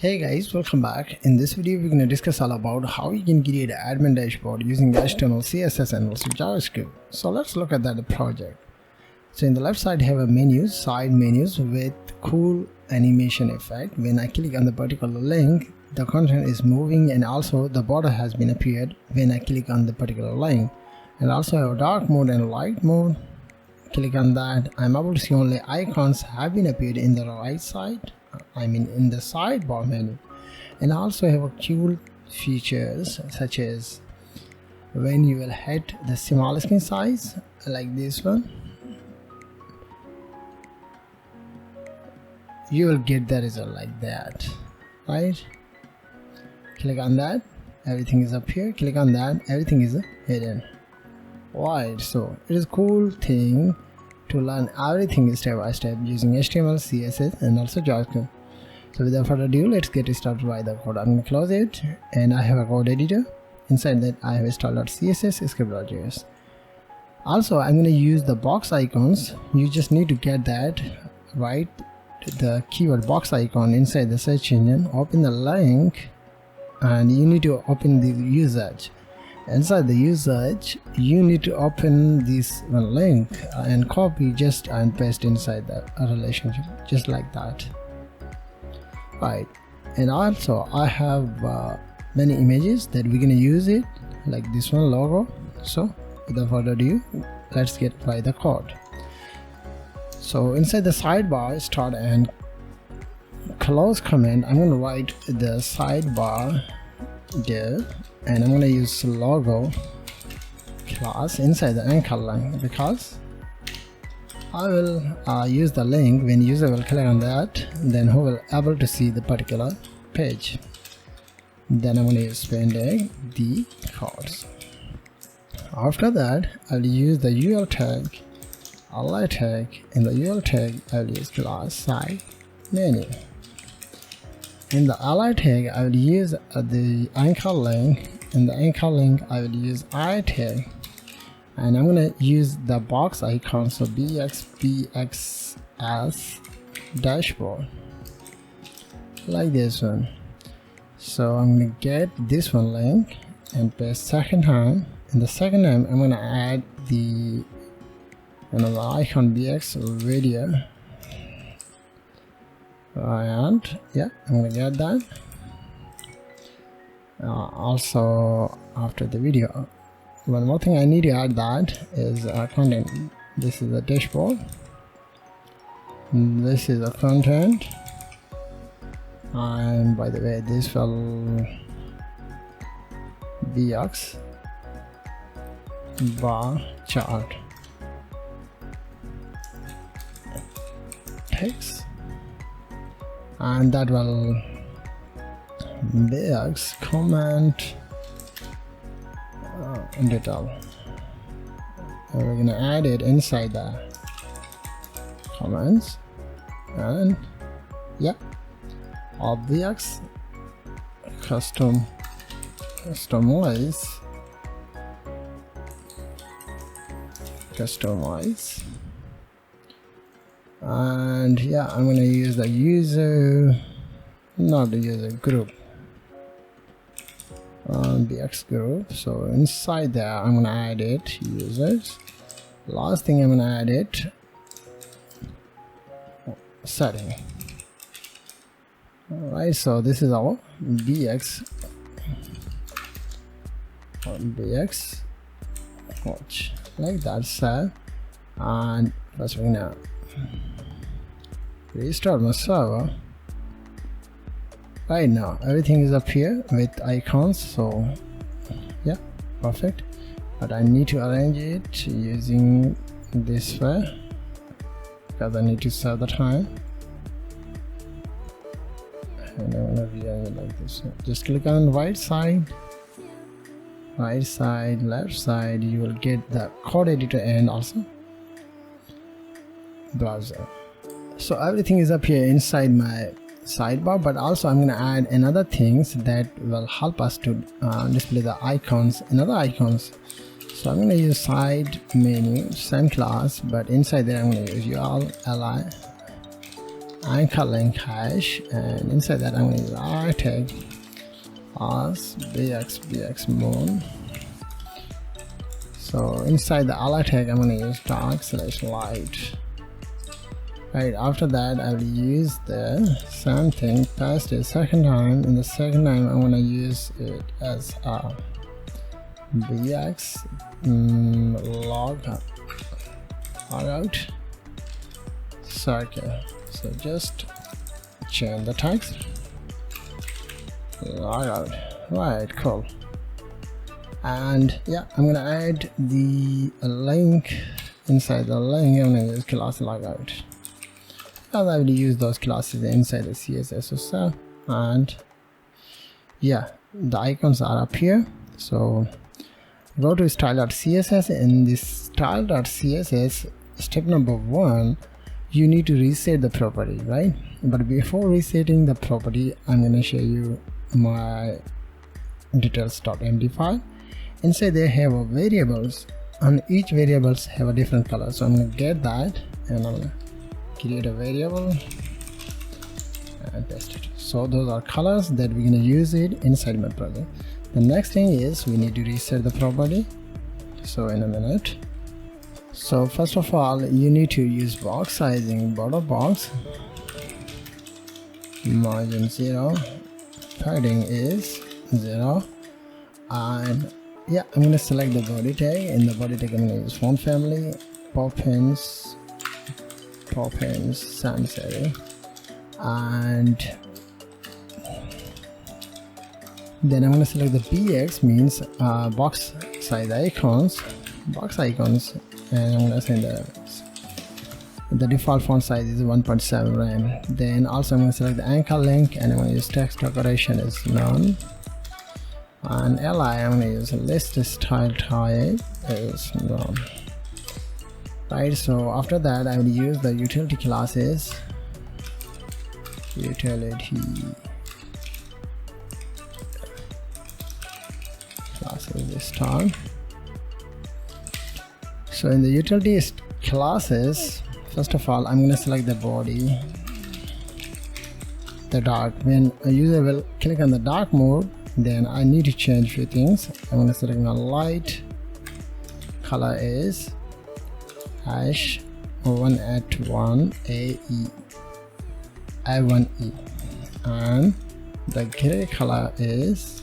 Hey guys, welcome back. In this video we're going to discuss all about how you can create an admin dashboard using HTML CSS and also JavaScript. So let's look at that project. So in the left side you have a side menus with cool animation effect. When I click on the particular link, the content is moving and also the border has been appeared when I click on the particular link. And also I have dark mode and light mode. Click on that. I'm able to see only icons have been appeared in the right side. In the sidebar menu. And also have cool features such as when you will hit the small screen size like this one, you will get the result like that, right? Click on that, everything is up here. Click on that, everything is hidden. Right, so it is a cool thing to learn everything step by step using HTML, CSS and also JavaScript. So without further ado, let's get started by the code. I'm going to close it and I have a code editor. Inside that I have installed .css, script.js. Also I'm going to use the box icons. You just need to get that, right? The keyword box icon inside the search engine, open the link and you need to open the usage. Inside the usage you need to open this link and copy just and paste inside the relationship just like that, right? And also I have many images that we're gonna use it like this one logo. So without further ado, let's get by the code. So inside the sidebar start and close command, I'm gonna write the sidebar div and I'm going to use logo class inside the anchor link because I will use the link. When user will click on that, then who will able to see the particular page. Then I'm going to use pending the codes. After that I'll use the UL tag, ally tag. In the UL tag I'll use class side menu. In the ally tag I will use the anchor link. In the anchor link I will use I tag and I'm gonna use the box icon, so bxs dashboard like this one. So I'm gonna get this one link and paste second time. In the second time I'm gonna add the another icon bx video. And yeah, I'm gonna get that. Also after the video, one more thing I need to add that is content. This is the dashboard, this is the content, and by the way this will bx bar chart text, and that will bx comment detail. And we're gonna add it inside the comments, and yeah, bx customize, and yeah, I'm gonna use the user, not the user group, bx group. So inside there I'm gonna add it users. Last thing I'm gonna add it setting. Alright, so this is our bx watch like that set. And first we're gonna restart my server. Right now everything is up here with icons, so yeah, perfect. But I need to arrange it using this way because I need to set the time, and I'm gonna rearrange it like this. Just click on right side, left side, you will get the code editor and also browser. So everything is up here inside my sidebar, but also I'm gonna add another things that will help us to display the icons, another icons. So I'm gonna use side menu, same class, but inside there I'm gonna use UL, li, anchor link hash, and inside that I'm going to use our tag as bx moon. So inside the ally tag I'm going to use dark/light. Right, after that I will use the same thing, paste it second time. In the second time I'm going to use it as a bx logout circle. So just change the text, logout. Right, cool. And yeah, I'm gonna add the link. Inside the link I'm gonna use class logout, because I will use those classes inside the CSS itself. And yeah, the icons are up here. So go to style.css. In this style.css, step number 1, you need to reset the property, right? But before resetting the property, I'm going to show you my details.md file. Inside they have variables, and each variables have a different color. So I'm going to get that, and I'm going to create a variable and paste it. So those are colors that we're going to use it inside my project. The next thing is we need to reset the property. So in a minute. So first of all, you need to use box sizing, border box, margin 0, padding is 0, and yeah, I'm going to select the body tag. In the body tag I'm going to use font family, Poppins sans serif, and then I'm going to select the bx, means box size icons, and I'm going to send the default font size is 1.7 rem. Then also I'm going to select the anchor link, and I'm going to use text decoration is none, and li I'm going to use list style type is none. Right, so after that I will use the utility classes, this time. So in the utility classes, first of all I'm going to select the body, the dark. When a user will click on the dark mode, then I need to change few things. I'm going to select my light color is hash 1@1 A1E, and the gray color is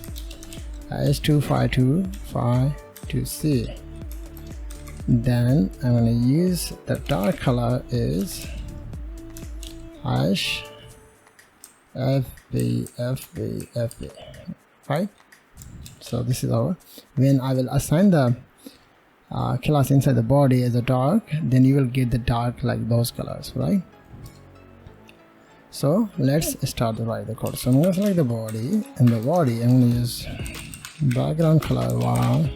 hash 25252C. Then I'm going to use the dark color is hash FB. Right, so this is our, when I will assign the class inside the body as a dark, then you will get the dark like those colors, right? So let's start to write the code. So I'm going to select the body, and the body I'm going to use background color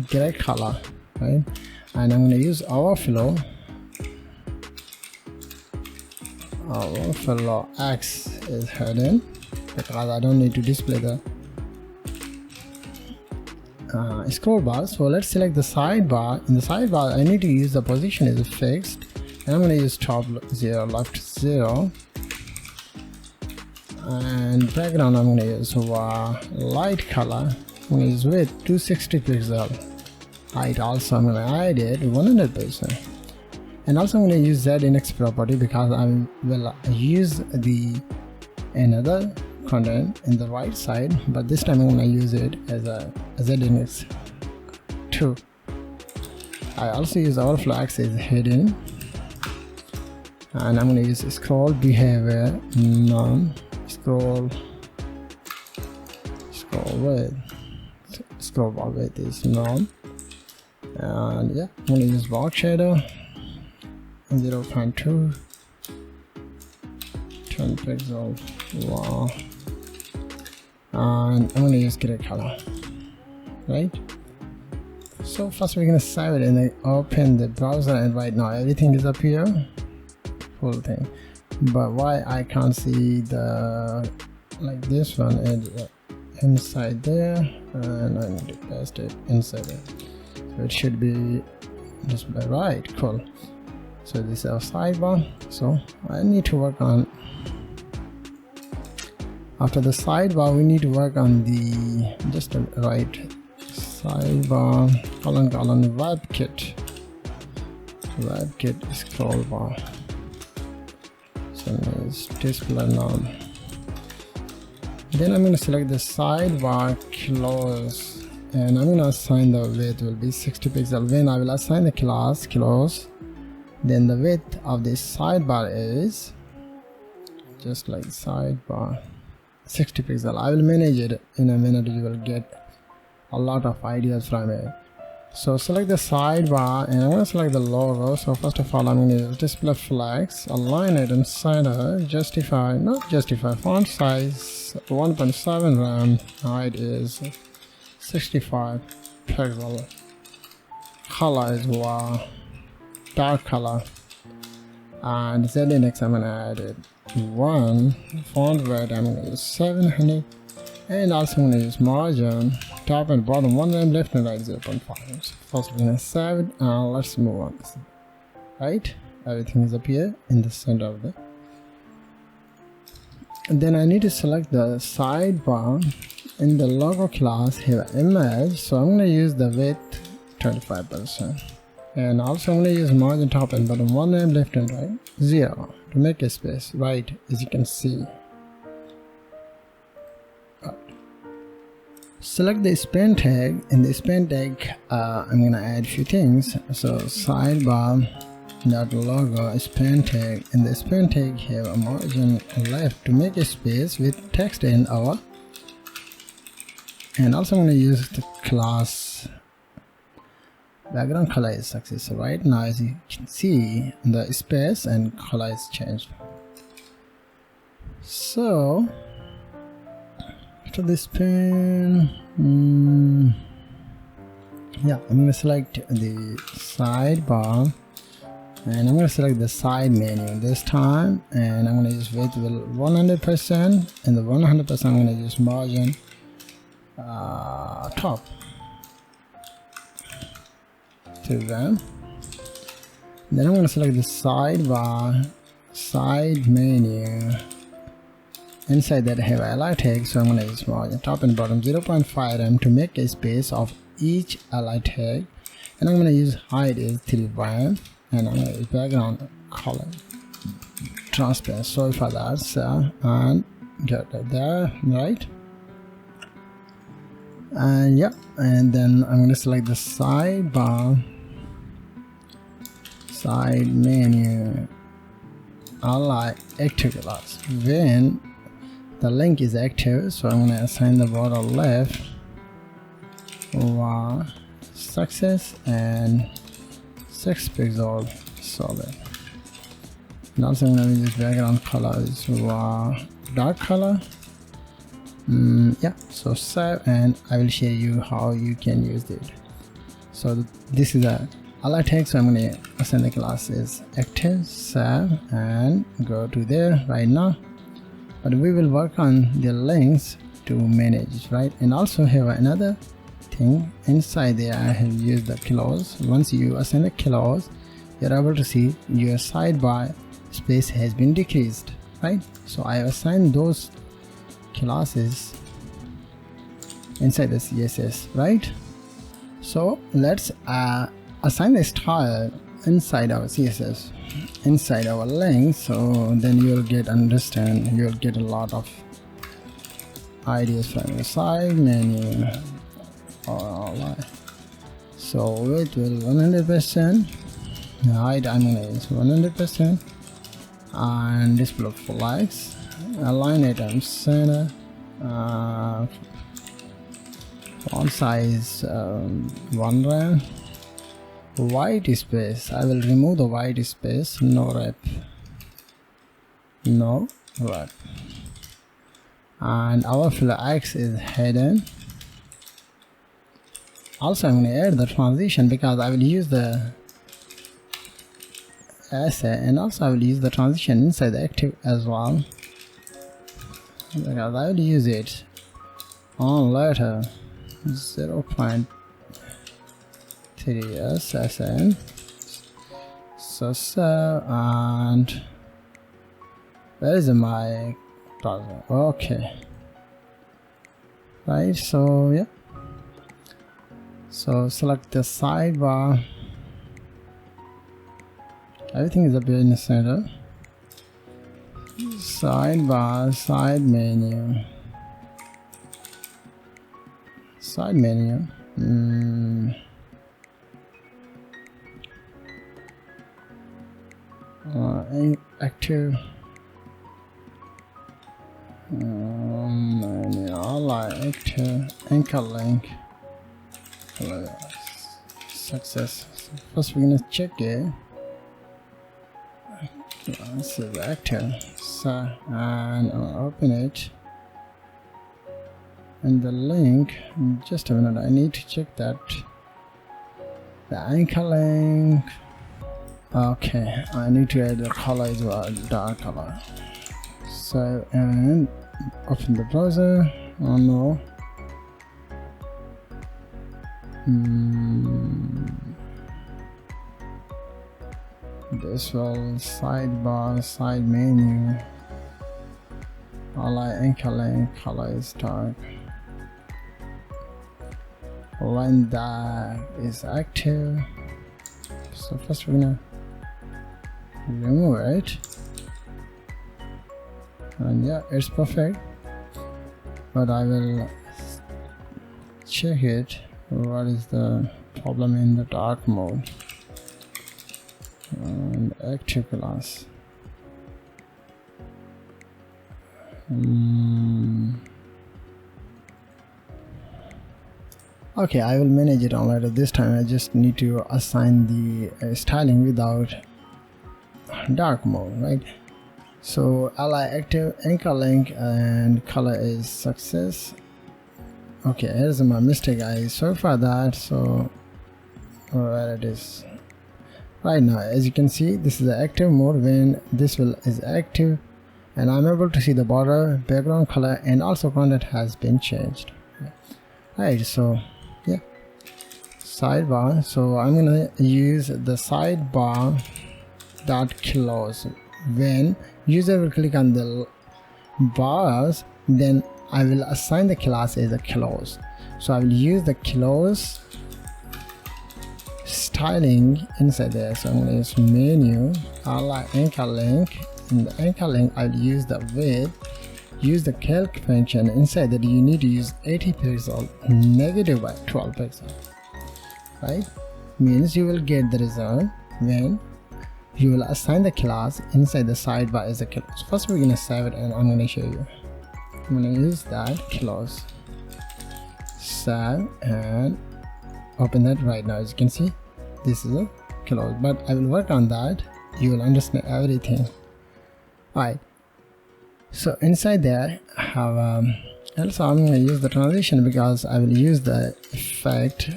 gray color, right? And I'm going to use overflow X is hidden, because I don't need to display the scroll bar. So let's select the sidebar. In the sidebar I need to use the position is fixed, and I'm going to use top 0, left 0, and background I'm going to use light color. I'm going to use width 260 pixel, height also I'm going to add it 100%, and also I'm going to use Z-index property, because I will use the another content in the right side, but this time I'm going to use it as a Z-index 2. I also use overflow X is hidden, and I'm going to use scroll behavior none, scroll bar width is none, and yeah, I'm going to use box shadow 0.2, 10 pixel, wow, and I'm going to use gray color, right? So first we're going to save it and then open the browser, and right now everything is up here, full thing. But why I can't see the like this one is inside there, and I need to paste it inside there, so it should be displayed, right? Cool. So this is our sidebar. So I need to work on, after the sidebar we need to work on the, just write sidebar colon WebKit scroll bar. So it's display none. Then I'm going to select the sidebar close, and I'm going to assign the width will be 60 pixels. When I will assign the class close, then the width of this sidebar is just like sidebar 60 pixels. I will manage it in a minute. You will get a lot of ideas from it. So select the sidebar, and I'm going to select the logo. So first of all, I'm going to use display flex, align it in center, not justify, font size 1.7 RAM, height is 65 pixel, color is dark color, and Z-index I'm going to add it 1, font weight I'm going to use 700, and also I'm going to use margin, top and bottom 1 RAM, left and right 0.5. So first we're going to save it, and let's move on. Right, everything is up here in the center of the, and then I need to select the sidebar. In the logo class here image, so I'm going to use the width 25%, and also I'm going to use margin top and bottom 1 RAM, left and right 0 to make a space, right, as you can see. Select the span tag. In the span tag I'm going to add a few things. So sidebar dot logo span tag, in the span tag have a margin left to make a space with text in our, and also I'm going to use the class background color is success. Right now as you can see the space and color is changed. So after this pen, yeah, I'm going to select the sidebar, and I'm going to select the side menu this time, and I'm going to use width with 100%, and the 100% I'm going to use margin top to them. Then I'm going to select the sidebar side menu. Inside that I have ally tag, so I'm going to use margin top and bottom 0.5 RAM to make a space of each ally tag, and I'm going to use height is 3 RAM, and I'm going to use background color transparent. Sorry for that, so, and get it there, right? And yeah, and then I'm going to select the sidebar side menu ally active class. When the link is active, so I'm going to assign the border left success and 6 pixel solid, and also I'm going to use background color is dark color. Yeah, so save, and I will show you how you can use it. So this is a ally tag, so I'm going to assign the class is active, save, and go to there right now. But we will work on the links to manage, right? And also have another thing inside there. I have used the close. Once you assign a close, you're able to see your sidebar space has been decreased, right? So I have assigned those classes inside the CSS, right? So let's assign the style inside our CSS, inside our link, so then you'll get a lot of ideas from the side menu. Alright, so width will 100%, height I'm gonna use 100%, and display flags, align item center, font size 1 RAM, white space I will remove the white space, no wrap, and our flags is hidden. Also I'm going to add the transition because I will use the essay, and also I will use the transition inside the active as well, because I will use it on letter 0.3 SSN So and where is my browser? Okay, right. So yeah, so select the sidebar. Everything is up here in the center. Sidebar, side menu, active menu, align active anchor link, success. So first we're gonna check it. This is active, so and I'll open it, and the link, just a minute, I need to check that the anchor link. Okay, I need to add the color as well, dark color. So and open the browser. Oh no, this will sidebar, side menu, align anchor link, color is dark. When that is active, so first we're gonna remove it, and yeah, it's perfect, but I will check it. What is the problem in the dark mode? And active class. Okay, I will manage it on later. This time I just need to assign the styling without dark mode, right? So ally active, anchor link, and color is success. Okay, here's my mistake. I sorry for that. So where it is right now, as you can see, this is the active mode. When this is active, and I'm able to see the border, background color, and also content has been changed. Right, so yeah, sidebar. So I'm gonna use the sidebar dot close. When user will click on the bars, then I will assign the class as a close. So I will use the close styling inside there. So I'm going to use menu, align anchor link. In the anchor link, I'll use the width, use the calc function. Inside that, you need to use 80 pixel negative by 12 pixel, right? Means you will get the result when you will assign the class inside the sidebar as a close. First we're going to save it, and I'm going to show you. I'm going to use that close, save, and open that right now. As you can see, this is a close, but I will work on that. You will understand everything. Alright, so inside there I have also I'm going to use the transition because I will use the effect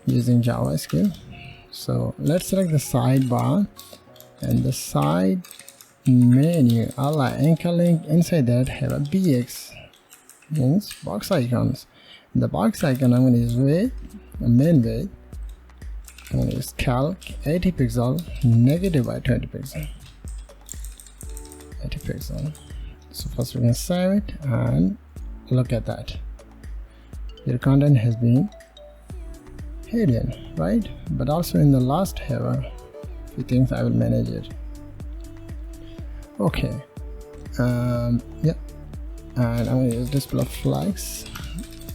using JavaScript. So let's select the sidebar and the side menu, align anchor link. Inside that have a BX, means box icons. The box icon I'm going to use width, main width. I'm going to use calc 80 pixel negative by 20 pixel. 80 pixel. So first we're going to save it, and look at that. Your content has been hidden, right? But also in the last header, few things I will manage it. Okay, yeah, and I'm going to use display flags,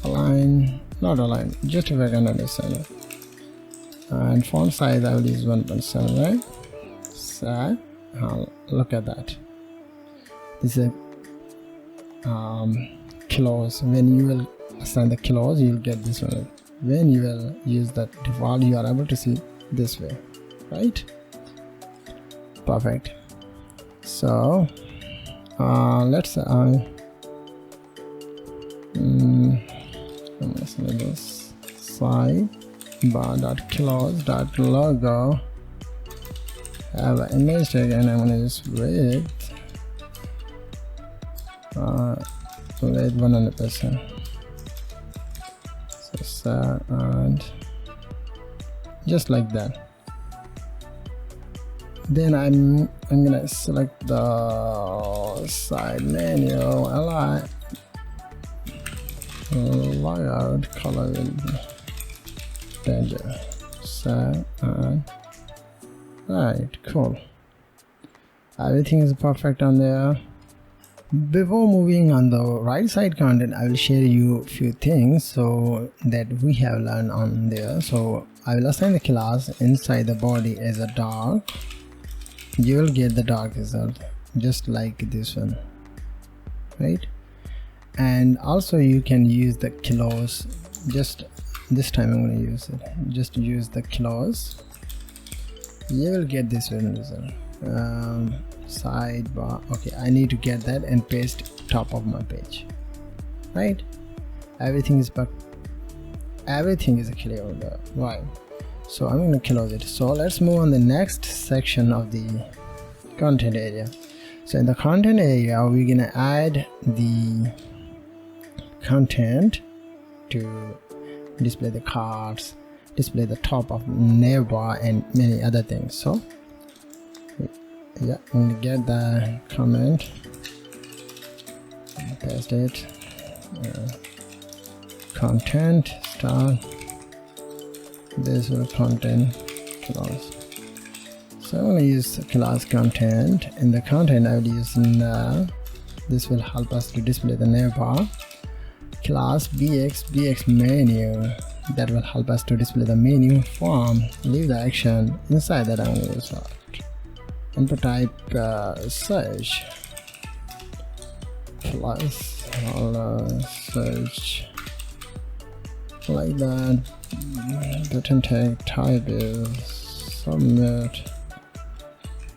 align, not align, just if I can understand it. And font size I will use 1.7, right? So look at that. This is a close. When you will assign the close, you will get this one. When you will use that default, you are able to see this way, right? Perfect. So let's select this sidebar.close.logo, have an image tag, and I'm going to use width 100%. So and just like that. Then I'm gonna select the side menu, align, layout, color will be danger, save, and right, cool. Everything is perfect on there. Before moving on the right side content, I will share you a few things so that we have learned on there. So I will assign the class inside the body as a dark. You will get the dark result just like this one, right? And also you can use the clause. Just this time I'm going to use it. Just use the clause. You will get this one result. Sidebar. Okay, I need to get that and paste top of my page, right? Everything is clear over there, right? So I'm going to close it. So let's move on the next section of the content area. So in the content area, we're going to add the content to display the cards, display the top of navbar, and many other things. So yeah, I'm gonna get the comment, paste it, content start, this will content class. So I'm gonna use class content. In the content I will use nav. This will help us to display the navbar. Class bx menu, that will help us to display the menu form. Leave the action inside that. I'm gonna use input type search plus search like that. Button tag type is submit,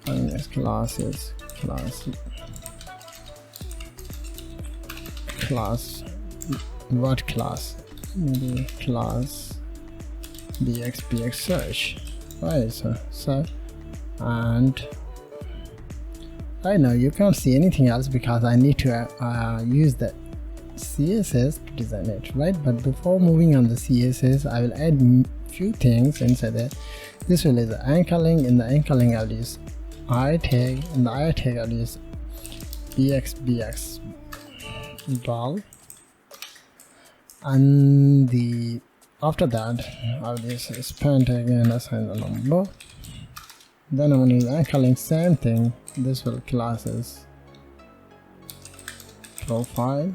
and this class is class what class? Maybe class bx search, right? So and right now you can't see anything else because I need to use the CSS to design it, right? But before moving on the CSS, I will add few things inside there. This will is the anchor link. In the anchor link I'll use I tag. In the I tag I'll use bx ball, and after that I'll use span tag and assign the number. Then I'm going to use anchor link, same thing. This will classes profile,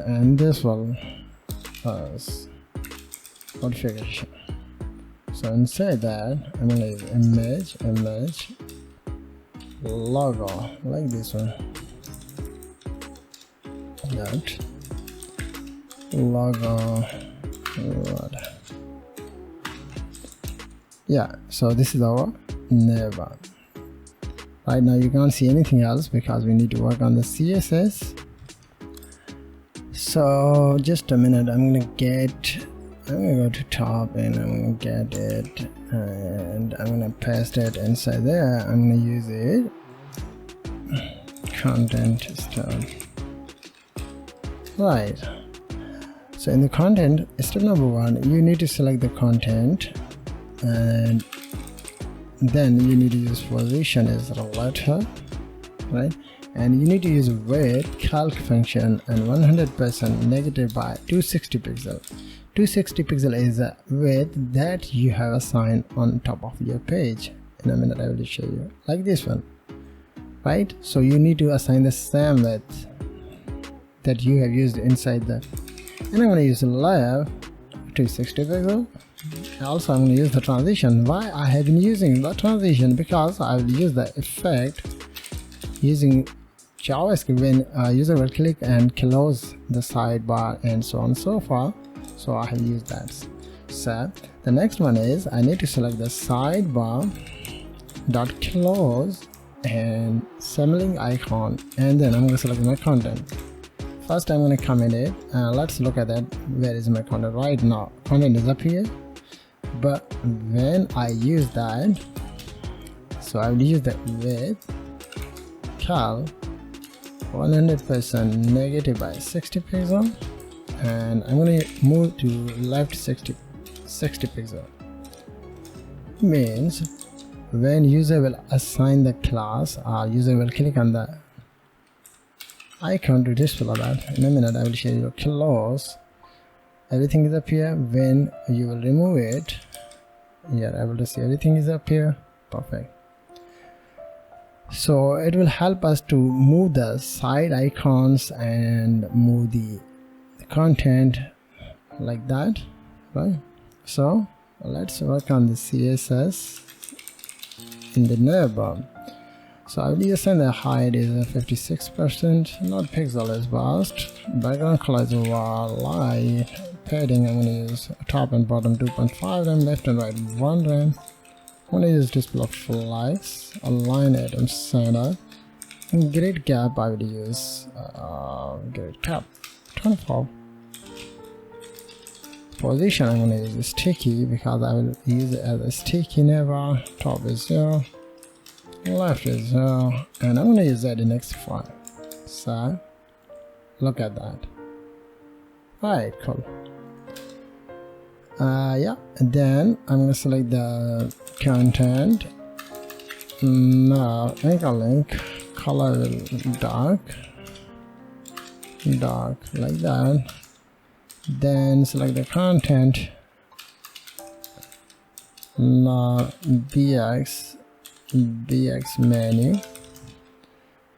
and this will notification. So inside that I'm going to use image logo like this one. That logo. Yeah, so this is our navbar. Right now you can't see anything else because we need to work on the CSS. So just a minute, I'm gonna go to top and I'm gonna get it, and I'm gonna paste it inside there. I'm gonna use it content style, right? So in the content, step number 1, you need to select the content, and then you need to use position as a letter, right? And you need to use width calc function and 100% negative by 260 pixel. 260 pixel is a width that you have assigned on top of your page. In a minute I will show you, like this one, right? So you need to assign the same width that you have used inside the, and I'm going to use left 260 pixel. Also I'm going to use the transition. Why I have been using the transition? Because I will use the effect using JavaScript when user will click and close the sidebar and so on and so forth. So I have used that. So the next one is I need to select the sidebar dot close and symboling icon, and then I'm going to select my content. First I'm going to comment it, and let's look at that. Where is my content? Right now content is up here, but when I use that, so I will use the width cal 100% negative by 60 pixel, and I'm going to move to left 60 pixel, means when user will assign the class, user will click on the icon to display that. In a minute I will show you close. Everything is up here. When you will remove it, you are able to see everything is up here. Perfect. So it will help us to move the side icons and move the content like that, right? So let's work on the CSS in the navbar. So I will use the height is 56%, not pixel is vast, background color is light, padding I'm going to use top and bottom 2.5 rem, left and right 1 rem. I'm going to use display flags, align item center, and grid gap I will use grid cap 24. Position I'm going to use sticky because I will use it as a sticky navbar. Top is 0, left is 0, and I'm going to use that in next 5. So look at that. Alright, cool. Yeah, and then I'm going to select the content. Now anchor link, color will dark like that. Then select the content. Now BX menu.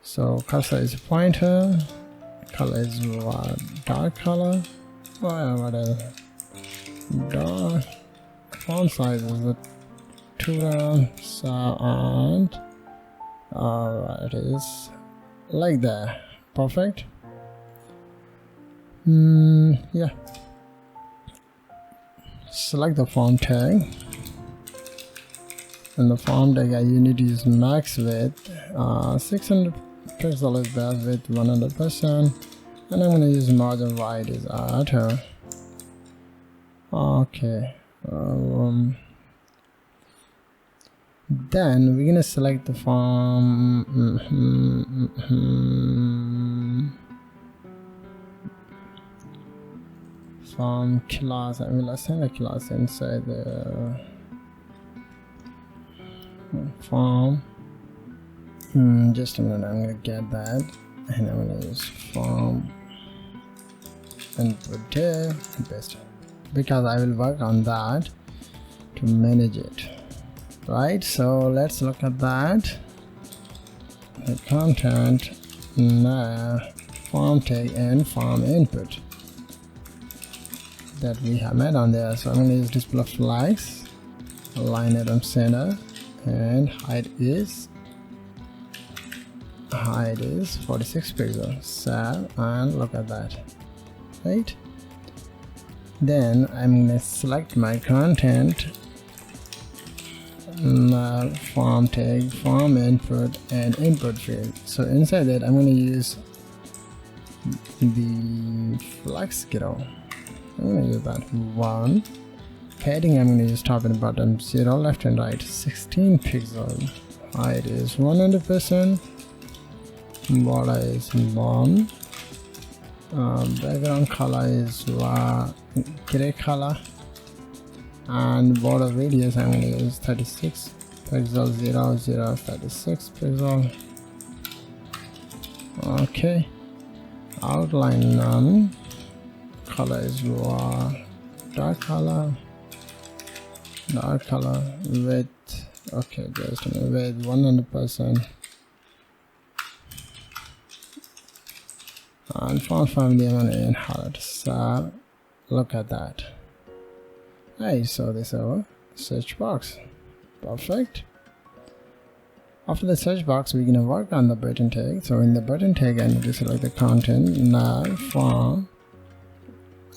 So cursor is pointer, color is dark color, whatever. Dark. Font size is a 2 so and it is like that. Perfect. Yeah. Select the font tag. And the font tag you need to use max width. 600 pixel is best with 100%. And I'm gonna use margin right is auto. Okay. Then we're gonna select the font. From class, I will assign a class inside the form. Just a minute, I'm gonna get that, and I'm gonna use form and put there best because I will work on that to manage it, right? So let's look at that. The content, form tag and form input that we have made on there. So I'm going to use display flags, align item center, and height is 46 pixels. So and look at that, right? Then I'm going to select my content, form tag, form input, and input field. So inside that I'm going to use the flex grow. I'm going to use that 1. Padding I'm going to use top and bottom 0, left and right 16 pixels. Height is 100%. Border is 1. Background color is gray color. And border radius I'm going to use 36 pixels, 0, 0, 36 pixels. Okay. Outline none. Color is dark color with okay, just a minute, with 100%. And font family I'm going to inherit. So look at that. Hey, so this is our search box. Perfect. After the search box, we're gonna work on the button tag. So in the button tag, I need to select the content, nav, form.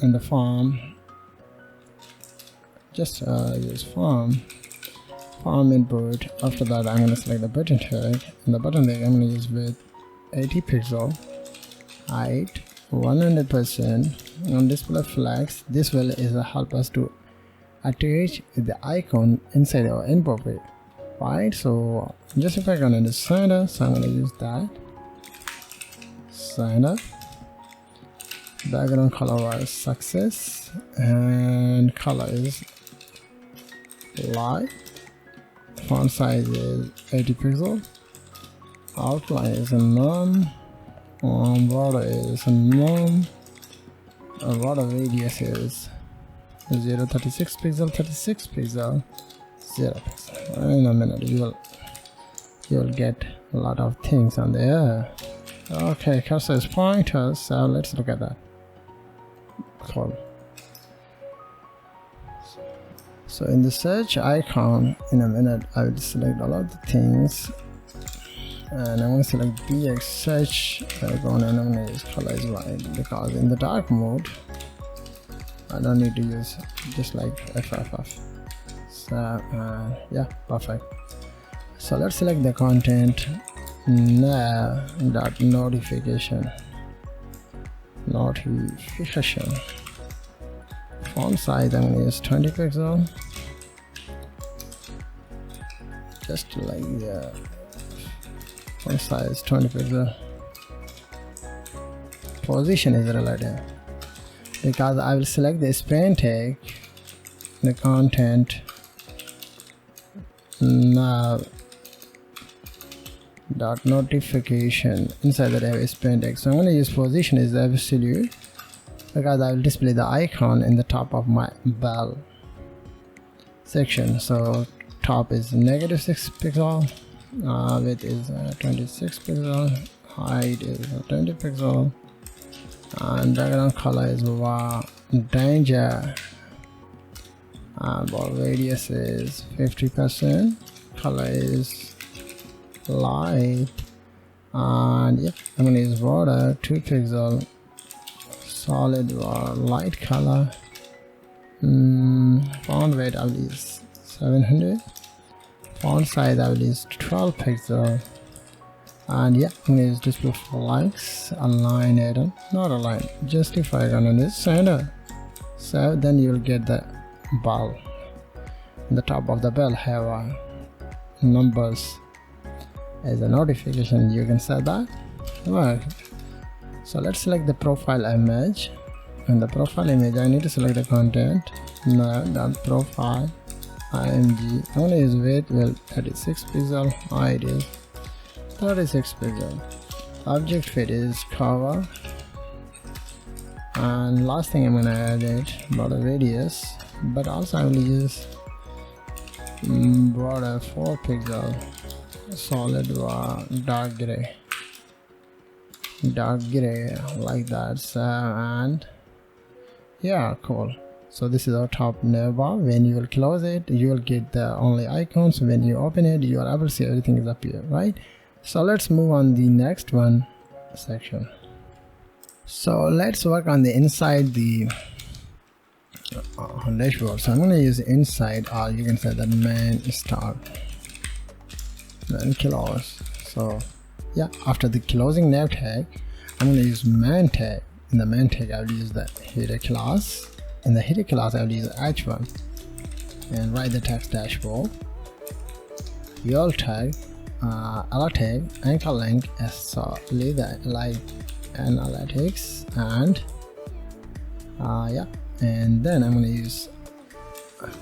And the form, just use form input. After that I'm going to select the button tag, and the button tag I'm going to use with 80 pixel, height 100%, on display flags. This will help us to attach the icon inside our input field, right? So just if I can in the center, so I'm going to use that center. Background color was success and color is light font size is 80 pixel, outline is a none, border is a none, border radius is 0.36 pixel, 36 pixel, 0 pixel. In a minute you'll get a lot of things on there. Okay, cursor is pointer, so let's look at that. Cool. So in the search icon, in a minute I will select all of the things, and I'm going to select BX search icon, and I'm going to use color is white, because in the dark mode I don't need to use just like FFF. So yeah, perfect. So let's select the content nav.notification. Font size I'm going to use 20 pixel, just like the font size 20 pixel. Position is relative, because I will select the span tag, the content nav.notification. Inside that I have a span tag, so I'm going to use position is absolute, because I will display the icon in the top of my bell section. So top is -6 pixel, width is 26 pixel, height is 20 pixel, and background color is danger, and radius is 50%, color is light, and yeah, I'm gonna use border 2 pixel, solid or light color. Font weight I will use 700, font size I will use 12 pixel, and yeah, I'm gonna use display for likes, align item, not align, justify icon on this center. So then you will get the bell. In the top of the bell have numbers as a notification. You can set that. Right. So let's select the profile image. In the profile image I need to select the content profile img. I'm going to use weight will 36 pixel, height is 36 pixel, object fit is cover, and last thing I'm going to add it border radius, but also I will use border 4 pixel, solid or dark gray like that. So, and yeah, cool. So this is our top navbar. When you will close it, you will get the only icons. When you open it, you are able to see everything is up here, right? So let's move on the next one section. So let's work on the inside the dashboard. So I'm going to use inside, or you can say that main start, main close. So yeah, after the closing nav tag, I'm going to use main tag. In the main tag I will use the header class. In the header class I will use h1 and write the text dashboard, URL tag, alert tag, anchor link, so leave that like analytics, and yeah, and then I'm going to use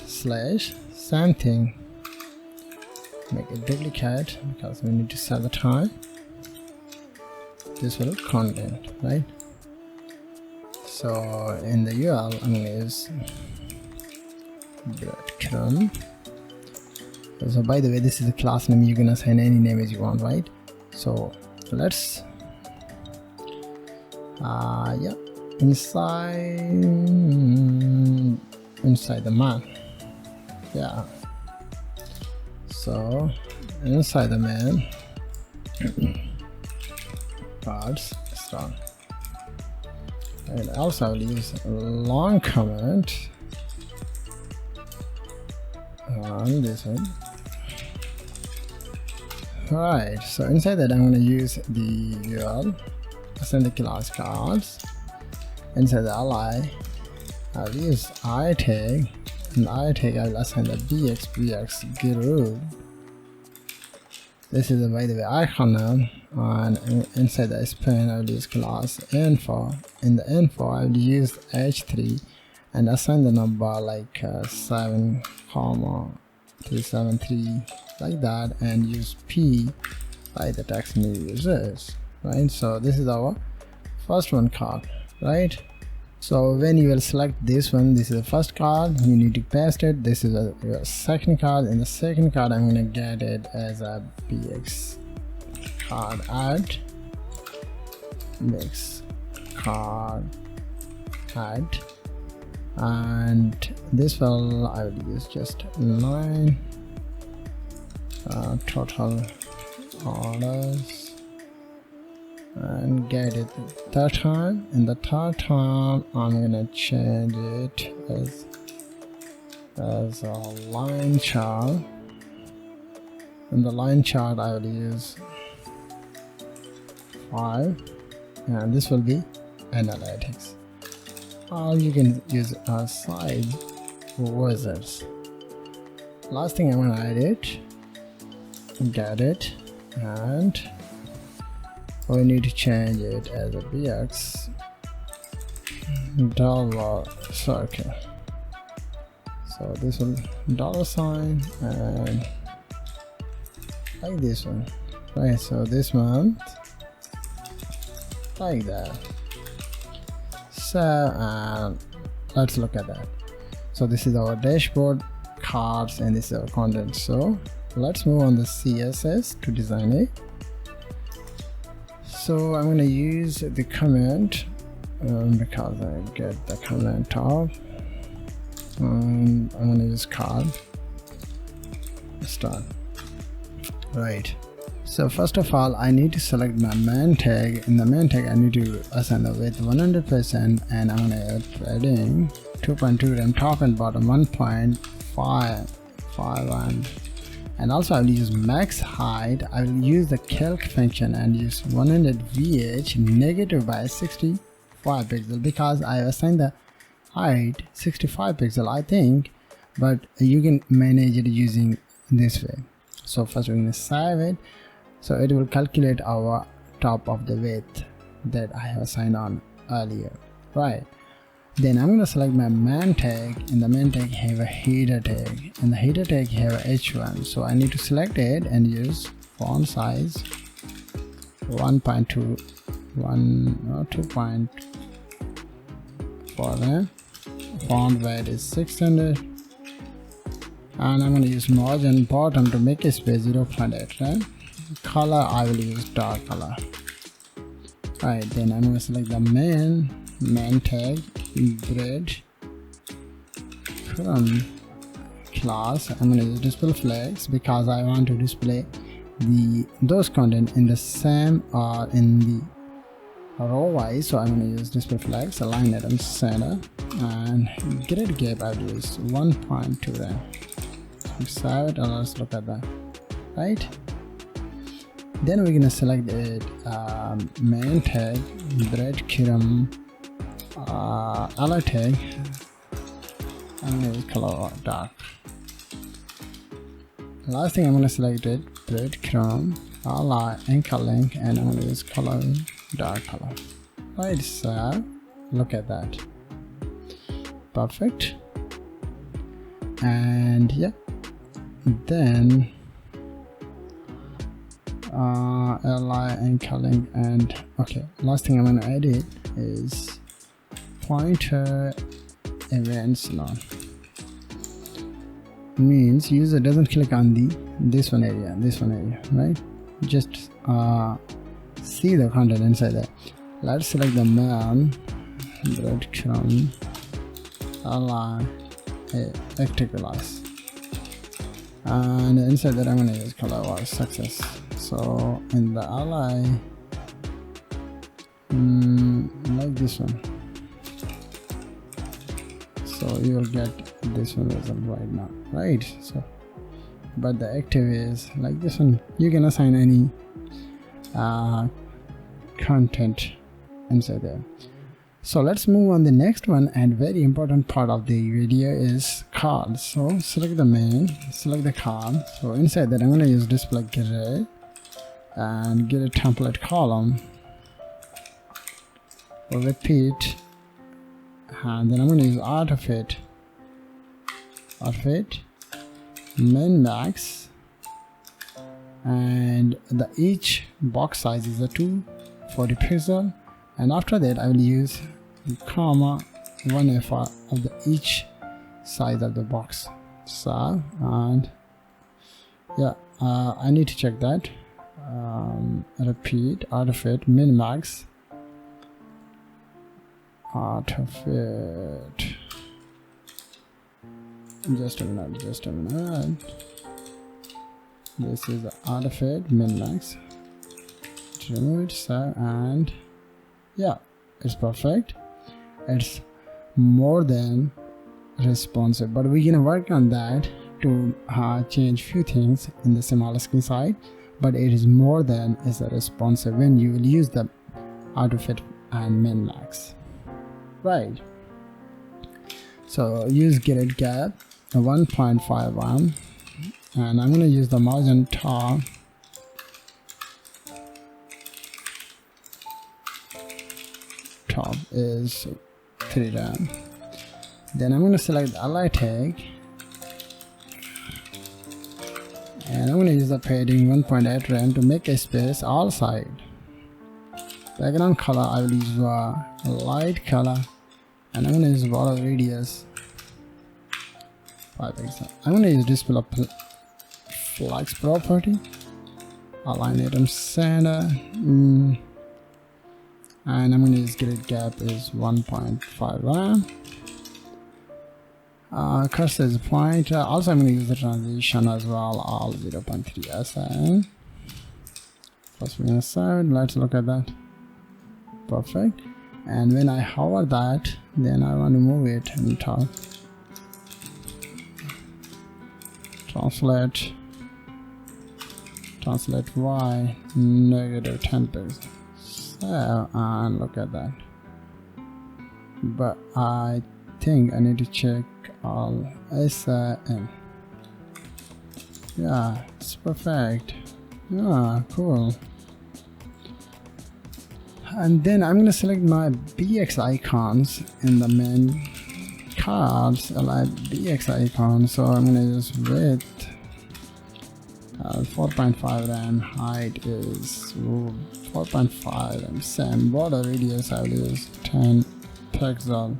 slash, same thing, make a duplicate because we need to set the time. This will content, right? So in the URL I'm going to use breadcrumb. So by the way, this is a class name. You can assign any name as you want, right? So let's yeah, inside the man, yeah. So inside the man parts start, and also I will use a long comment on this one. Right, so inside that I'm going to use the URL, assign the class cards. Inside the li I'll use I tag, and I tag I will assign the bx group. This is by the way icon name, and inside the span I will use class info. In the info I will use h3 and assign the number like 7,373 like that, and use P like the text new users, right? So this is our first one card, right? So when you will select this one, this is the first card, you need to paste it. This is your second card. In the second card, I'm gonna get it as a bx card add, bx card add, and this will I will use just 9 total orders, and get it third time. In the third time, I'm gonna change it as a line chart. In the line chart, I will use 5, and this will be analytics. Or you can use a side wizards. Last thing, I'm gonna add it, get it, and we need to change it as a bx dollar circle. So this will $sign and like this one, right? So this month like that. So let's look at that. So this is our dashboard, cards, and this is our content. So let's move on the CSS to design it. So I'm going to use the comment because I get the comment off. I'm going to use card start. Right. So first of all, I need to select my man tag. In the man tag, I need to assign the width 100%, and I'm going to add padding 2.2 and top and bottom 1.5 and also I will use max height. I will use the calc function and use 100 VH negative by 65 pixel because I assigned the height 65 pixel, I think, but you can manage it using this way. So first we're going to save it, so it will calculate our top of the width that I have assigned on earlier, right? Then I'm going to select my man tag. In the man tag have a header tag, and the header tag have a H1, so I need to select it and use font size 1.2 2.4, font weight is 600, and I'm going to use margin bottom to make a space 0.8, right? Color I will use dark color. Right, then I'm going to select the man tag bread from class. I'm going to use display flags because I want to display those content in the same or in the row wise. So I'm going to use display flags, align item center, and grid gap I will use 1.2 there. Save it, and let's look at that, right? Then we're going to select it main tag breadcrumb alert tag. I'm going to use color dark. Last thing, I'm going to select it breadcrumb anchor link, and I'm going to use color dark color. Right, so look at that, perfect. And yeah, then li anchor link, and okay, last thing I'm going to edit is pointer events none. Means user doesn't click on this one area, right? Just see the content inside there. Let's select the man breadcrumb activalize, and inside that I'm going to use color was success. So in the ally like this one, so you will get this one result right now, right? So but the active is like this one. You can assign any content inside there. So let's move on the next one, and very important part of the video is cards. So select the main, select the card. So inside that I'm going to use display grid and get a template column, repeat, and then I'm going to use outfit min max and the each box size is a 240 pixel, and after that I will use the comma 1f of the each size of the box. So, and yeah, I need to check that. Repeat out of it min max out of it. Just a minute. This is the out of it min max. Remove it, so, and yeah, it's perfect. It's more than responsive, but we're gonna work on that to change few things in the smaller screen side, but it is more than is a responsive when you will use the out of it and min max, right? So use grid gap 1.51, and I'm going to use the margin top is 3 rem. Then I'm going to select the ally tag, and I'm going to use the padding 1.8 rem to make a space all side. Background color I will use a light color, and I'm going to use border radius 5 pixels. I'm going to use display flex property, align item center, and I'm going to use grid gap is 1.5 rem. Cursor is point. Also I'm going to use the transition as well, all 0.3 sn. First we're going to save. Let's look at that. Perfect. And when I hover that, then I want to move it on top. Translate y negative 10 pixels. So, and look at that. But I think I need to check all SN. Yeah, it's perfect. Yeah, cool. And then I'm going to select my BX icons in the main cards. I like BX icons, so I'm going to use width 4.5 rem, height is 4.5 and same border radius I will use 10 pixel.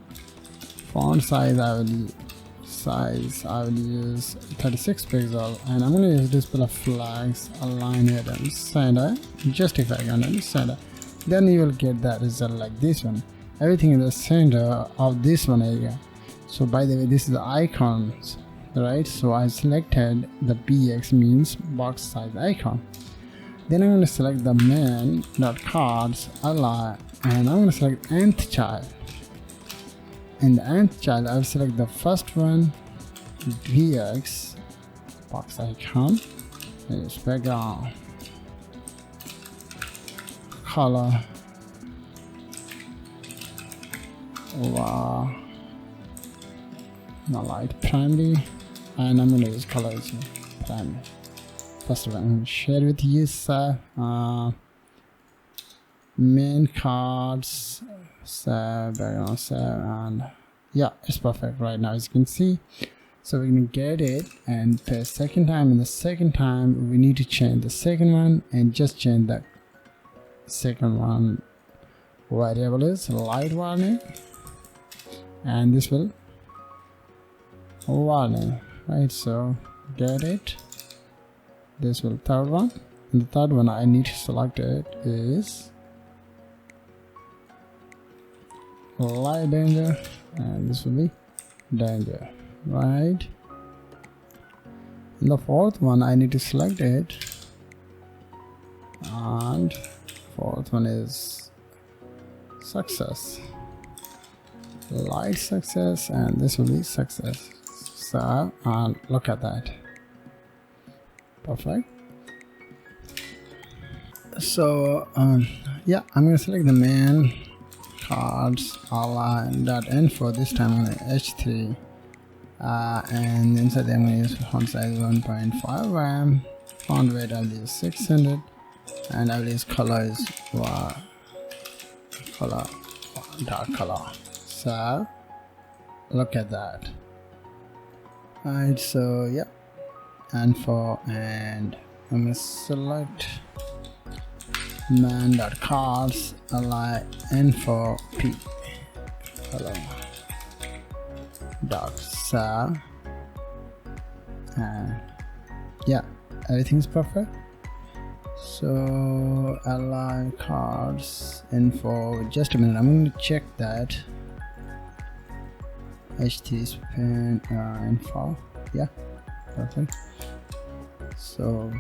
Font size I will use 36 pixel, and I'm going to use display flags, align it and center, justify and center. Then you will get that result like this one. Everything in the center of this one area. So by the way, this is the icons, right? So I selected the BX means box size icon. Then I'm going to select the main.cards ally, and I'm going to select nth child. In the nth child, I'll select the first one, BX box icon, is background color, wow, not light primary, and I'm going to use color as primary. First of all, I'm going to share with you, sir. Main cards, background, and yeah, it's perfect right now, as you can see. So we're going to get it and paste second time, and the second time we need to change the second one and just change the second one variable is light warning, and this will warning, right? So get it, this will third one, and the third one I need to select it is light danger, and this will be danger, right? And the fourth one I need to select it, and fourth one is success, light success, and this will be success. So and look at that, perfect. So yeah, I'm gonna select the main cards align.info. This time I'm gonna h3, and inside I'm gonna use font size 1.5 rem, font weight I'll use 600, and I'll use color is dark color. So look at that. Alright, so yeah, info and I'm gonna select man.cards align info p hello dot sal, and yeah, everything's perfect. So align cards info, just a minute, I'm going to check that. HTML info, yeah, perfect. So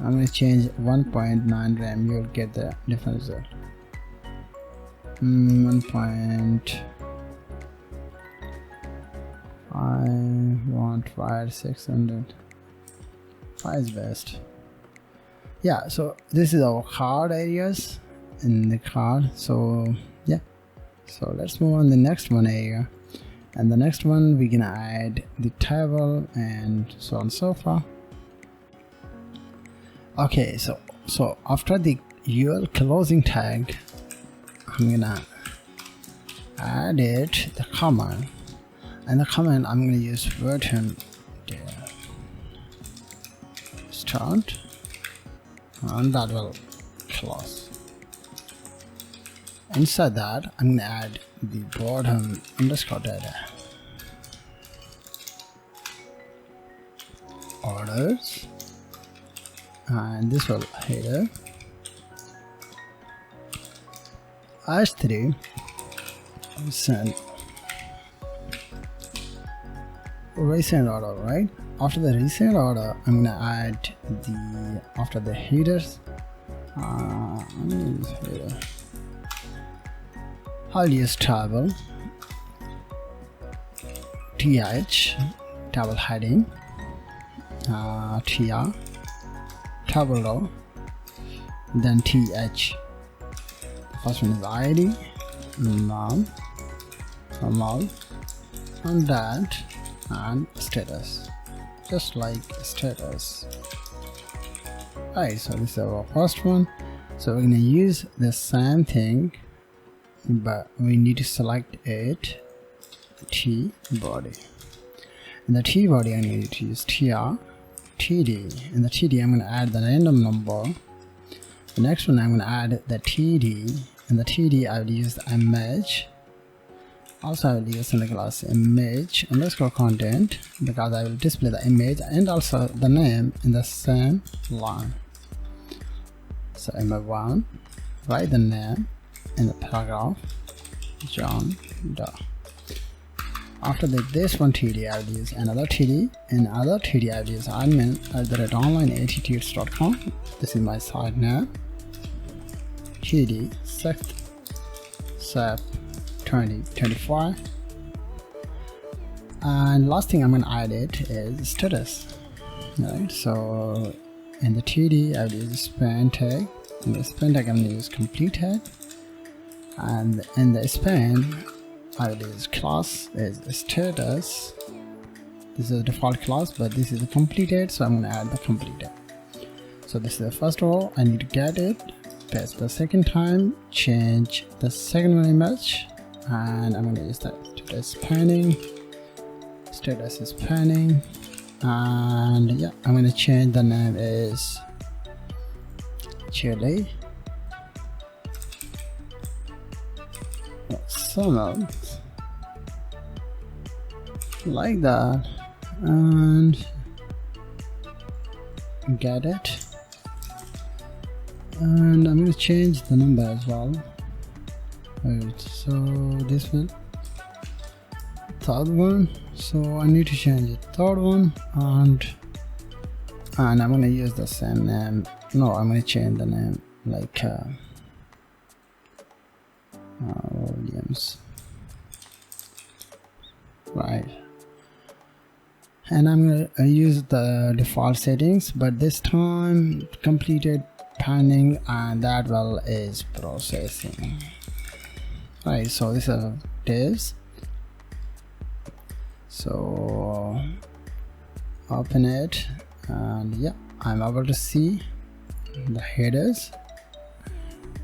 I'm going to change 1.9 RAM, you'll get the different result. 1.5 want 600, 5 is best. Yeah, so this is our card areas in the card. So yeah, so let's move on the next one area, and the next one we're gonna add the table and so on and so forth. Okay, so after the UL closing tag, I'm gonna add it the command, and the command I'm gonna use version start, and that will close. Inside that, I'm gonna add the bottom underscore data, orders, and this will header h3 recent order, right? After the recent order, I'm gonna add the after the headers. I'm gonna use header. I'll use table th table heading, tr table row, then th. The first one is id, null, and that, and status, just like status. Right, so this is our first one. So we're gonna use the same thing, but we need to select it t body. In the t body, I need to use tr td. In the td, I'm gonna add the random number. The next one, I'm gonna add the td. In the td, I will use the image. Also, I will use in the class image underscore content, because I will display the image and also the name in the same line. So image1, write the name in the paragraph, John Doe. After this one td, I will use another td. In other td, I will use admin@onlineITtuts.com. This is my site name. td sep 2025, and last thing I'm gonna add it is status. Right, so in the td, I will use span tag. In the span tag, I'm gonna use complete tag, and in the span, I will use class is status. This is the default class, but this is the completed, so I'm gonna add the completed. So this is the first row, I need to get it, paste the second time, change the second one image, and I'm going to use that status is panning, and yeah, I'm going to change the name is chili summer, like that, and get it, and I'm going to change the number as well. Right, so this one, third one, so I need to change it, third one, and I'm going to use the same name. No, I'm going to change the name, like Williams, right, and I'm going to use the default settings, but this time completed panning, and that well is processing. Right, so these are divs. So open it, and yeah, I'm able to see the headers,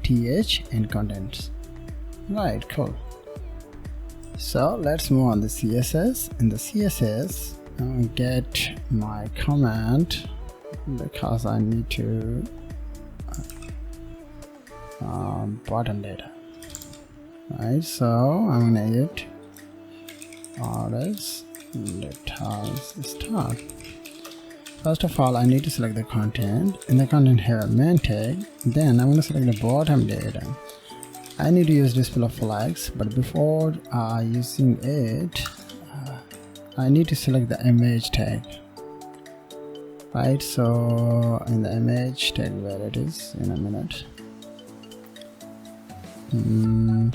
th, and contents. Right, cool. So let's move on the CSS. In the CSS, I'm gonna get my command because I need to bottom data, right? So I'm gonna edit orders details start. First of all, I need to select the content. In the content here, main tag. Then I'm gonna select the bottom data. I need to use display flags, but before using it, I need to select the image tag, right? So in the image tag, where it is in a minute,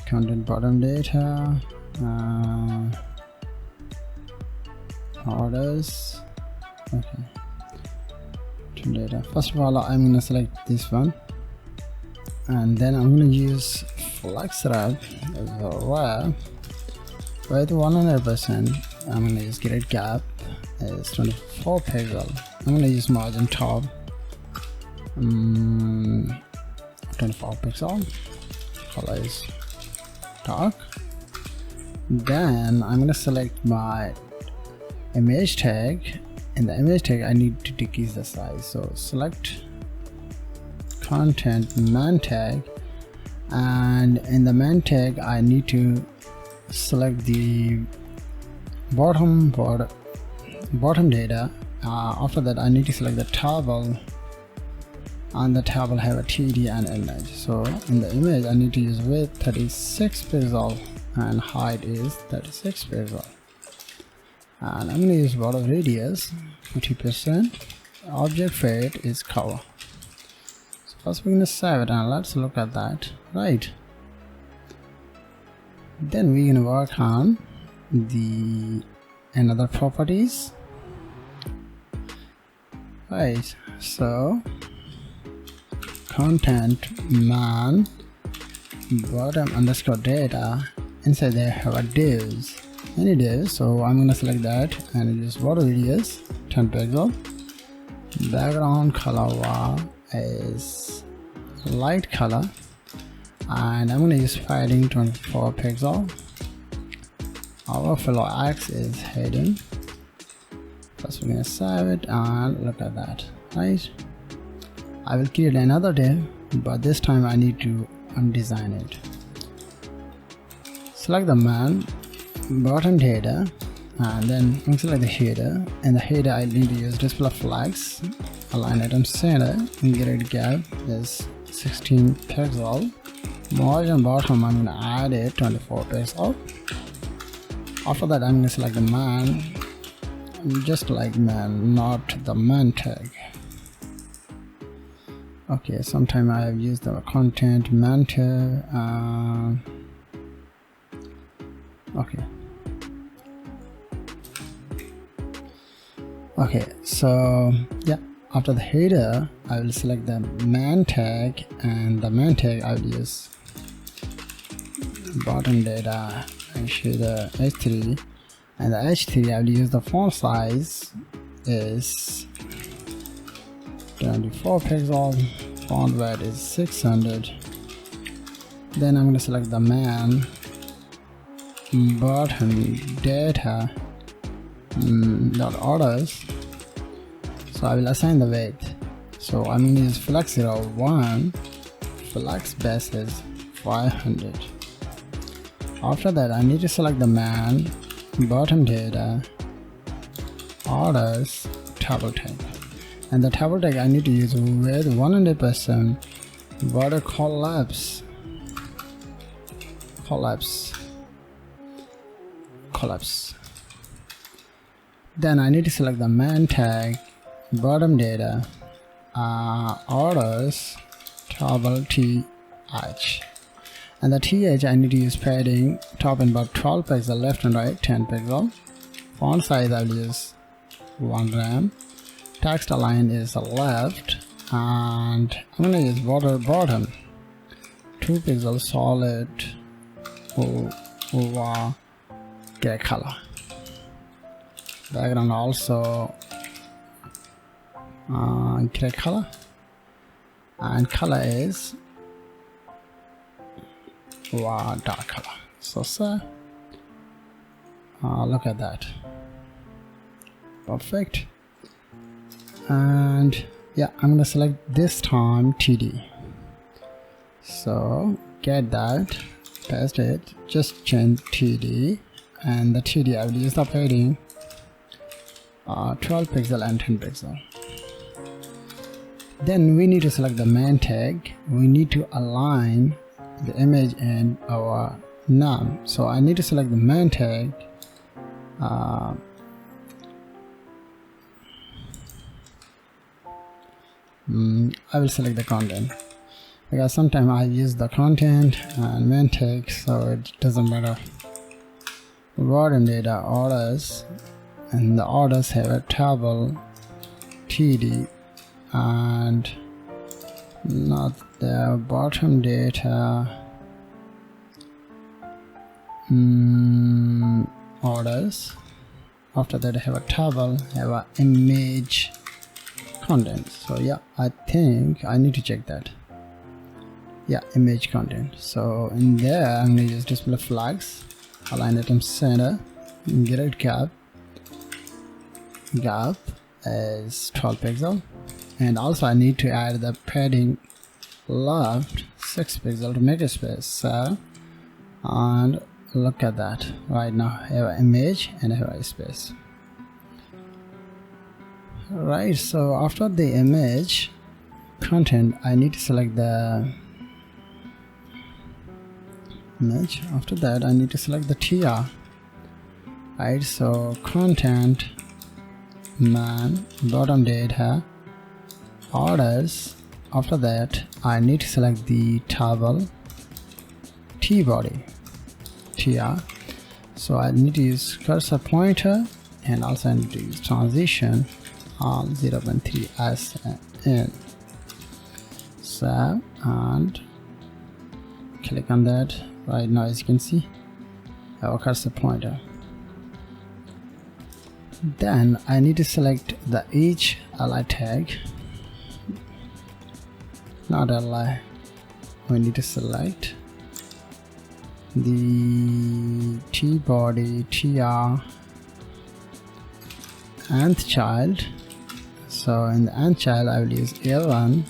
content bottom data, orders, okay, data. First of all, I'm gonna select this one, and then I'm gonna use flex wrap as a wrap with 100%. I'm gonna use grid gap is 24 pixel. I'm gonna use margin top 24 pixel. Color is dark. Then I'm gonna select my image tag. In the image tag, I need to decrease the size. So select content man tag, and in the man tag, I need to select the bottom data. After that, I need to select the table, and the table have a TD and image. So in the image, I need to use width 36 pixel and height is 36 pixel. And I'm going to use border radius 50%. Object fate is cover. So first we're going to save it, and let's look at that. Right. Then we're going to work on the another properties. Right. So content man bottom underscore data. Inside there have a divs. Any div, so I'm gonna select that and use border radius 10 pixel. Background color is light color, and I'm gonna use padding 24 pixel. Overflow X is hidden. First we're gonna save it and look at that. Right, I will create another div, but this time I need to undesign it. Select the man bottom data, and then select the header. In the header, I need to use display flags, align item center, and grid gap is 16 pixel. Margin bottom, I'm gonna add it 24 pixel. After that, I'm gonna select the man, just like man, not the man tag. Okay, sometime I have used the content man tag. Okay, so yeah, after the header, I will select the man tag, and the man tag I will use bottom data and show the H3, and the H3 I will use the font size is 24 pixel, font weight is 600. Then I'm going to select the man bottom data dot orders, so I will assign the weight. So I'm going to use flex 01, flex base is 500. After that, I need to select the man bottom data orders table tag, and the table tag I need to use with 100% border collapse. Then I need to select the man tag bottom data orders table th, and the th I need to use padding top and bottom 12 pixel, left and right 10 pixel. Font size I will use 1 rem. Text align is left, and I'm gonna use border bottom 2 pixel solid over gray color. Background also gray color, and color is dark color. So sir, look at that, perfect. And yeah, I'm gonna select this time TD. So get that, paste it, just change TD, and the TD I will use the padding 12 pixel and 10 pixel. Then we need to select the main tag. We need to align the image and our num. So I need to select the main tag. I will select the content because sometimes I use the content and main tag, so it doesn't matter. Bottom data orders, and the orders have a table TD and not the bottom data orders. After that I have a table, have a image content. So yeah, I think I need to check that. Yeah, image content. So in there I'm going to use display flags, align item center, grid gap is 12 pixel, and also I need to add the padding left 6 pixel to make a space. So, and look at that, right now I have an image and I have a space. Right, so after the image content I need to select the image. After that I need to select the TR. Right, so content man bottom data orders. After that I need to select the table T body TR. So I need to use cursor pointer, and also I need to use transition on 0.3 as in. So and click on that. Right now as you can see our cursor pointer. Then I need to select the each li tag, not li. We need to select the T body TR nth child. So in the nth child I will use L1,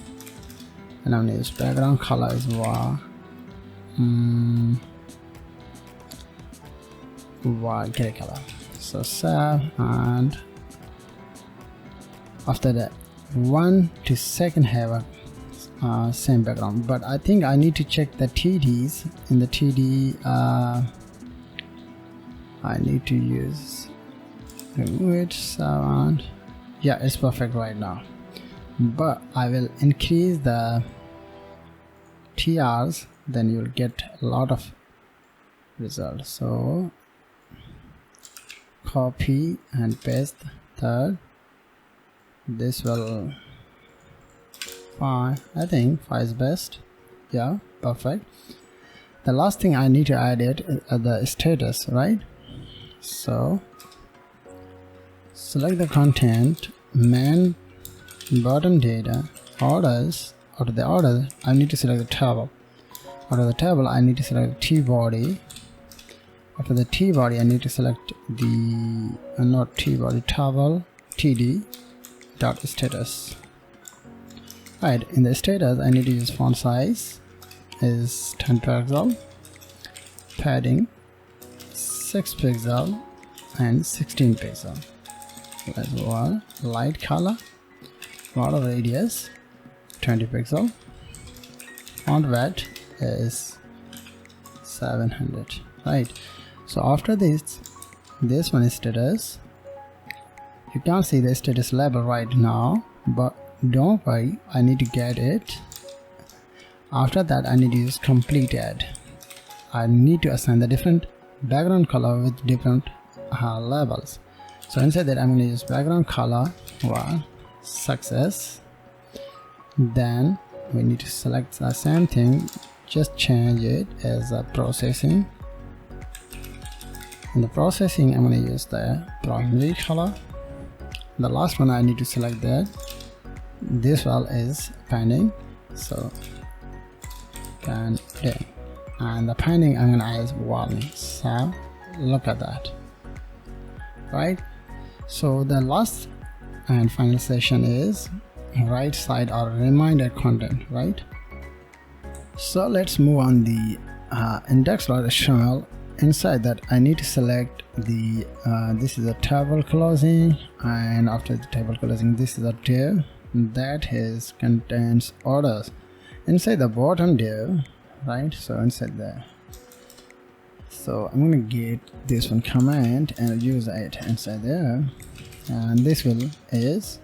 and I'm going to use background color as well. White gray color. So save, and after that 1 to second have a same background, but I think I need to check the TDs. In the TD I need to use remove it. So and yeah, it's perfect right now, but I will increase the TRs, then you will get a lot of results. So copy and paste third. This will 5. I think 5 is best. Yeah, perfect. The last thing I need to add it the status, right? So select the content main bottom data orders. Out of the order I need to select the table. Out of the table I need to select T body. After the T body I need to select the not T body table TD dot status. Right, in the status I need to use font size is 10 pixel, padding 6 pixel and 16 pixel as well. Light color, border radius 20 pixel, font weight is 700. Right, so after this one is status. You can't see the status label right now, but don't worry, I need to get it. After that I need to use completed. I need to assign the different background color with different labels. So inside that I'm going to use background color success. Then we need to select the same thing, just change it as a processing. In the processing I'm going to use the primary color. The last one I need to select that. This one is pending, so pending, and the pending I'm going to add is warning. So look at that. Right, so the last and final session is right side or reminder content, right? So let's move on the index.html. Inside that I need to select the this is a table closing, and after the table closing this is a div that is contains orders inside the bottom div, right? So inside there, so I'm gonna get this one command and use it inside there, and this will is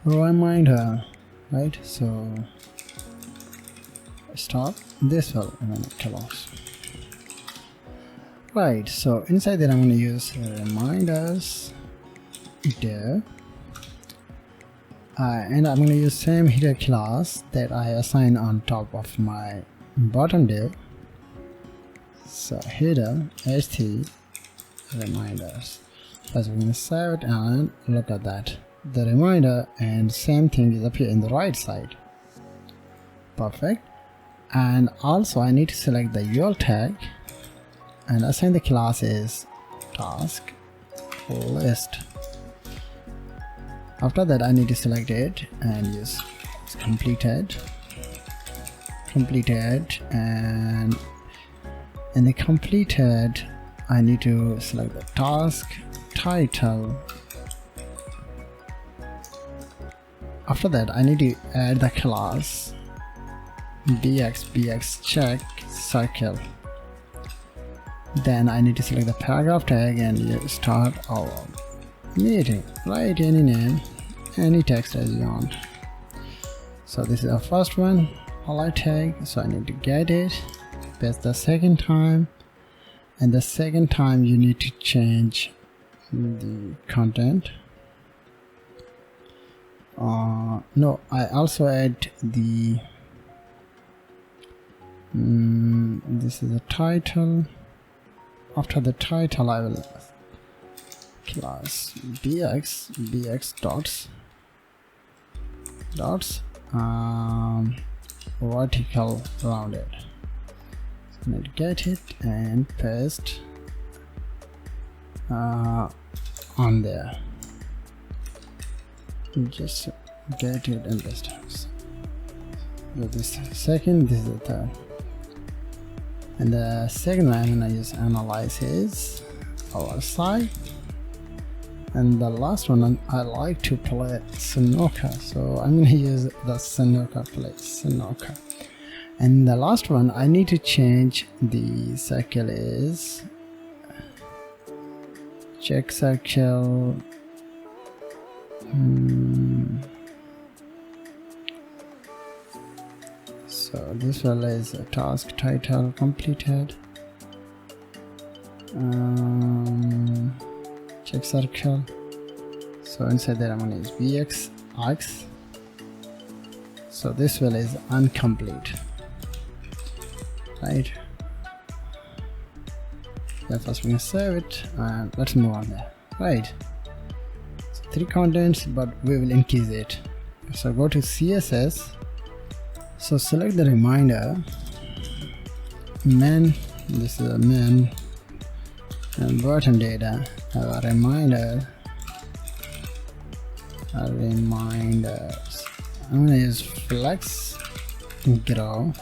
reminder, right? So stop this will close. Right, so inside there I'm going to use reminders div, and I'm going to use same header class that I assign on top of my bottom div. So header ht reminders. First we're going to save it and look at that. The reminder and same thing is appear in the right side. Perfect. And also I need to select the URL tag and assign the class is task list. After that I need to select it and use completed, and in the completed I need to select the task title. After that I need to add the class bx check circle. Then I need to select the paragraph tag and start our meeting. Write any name, any text as you want. So this is our first one, highlight tag. So I need to get it, paste the second time, and the second time you need to change the content. No, I also add the this is the title. After the title I will class bx dots vertical rounded. So need to get it and paste on there. Just get it and paste. So this second, this is the third. And the second one I'm gonna use analysis our side, and the last one I like to play snooker, so I'm gonna use the snooker play snooker. And the last one I need to change the circle is check circle. So this one is a task title completed, check circle. So inside there I'm going to use bx. So this one is incomplete, right? Then first we're going to save it and let's move on there, right? So 3 contents, but we will increase it. So go to CSS. So select the reminder, main, this is a main, and button data, have a reminder, reminders. I'm gonna use flex grow,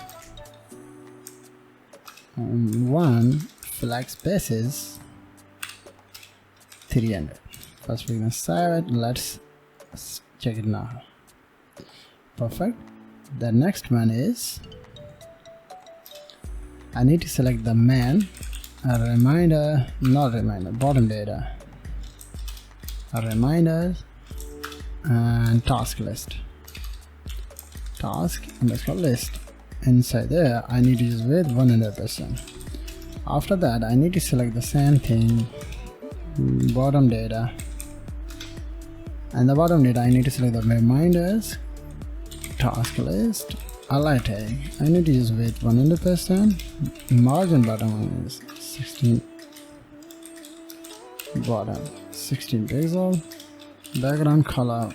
1 flex basis 300. First we're gonna save it, let's check it now. Perfect. The next one is I need to select the main, a reminder, not reminder, bottom data, a reminder, and task list, task underscore list. Inside there I need to use with 100%. After that I need to select the same thing, bottom data, and the bottom data I need to select the reminders, task list, highlight tag. I need to use width 100%, margin bottom is 16, bottom 16 pixel, background color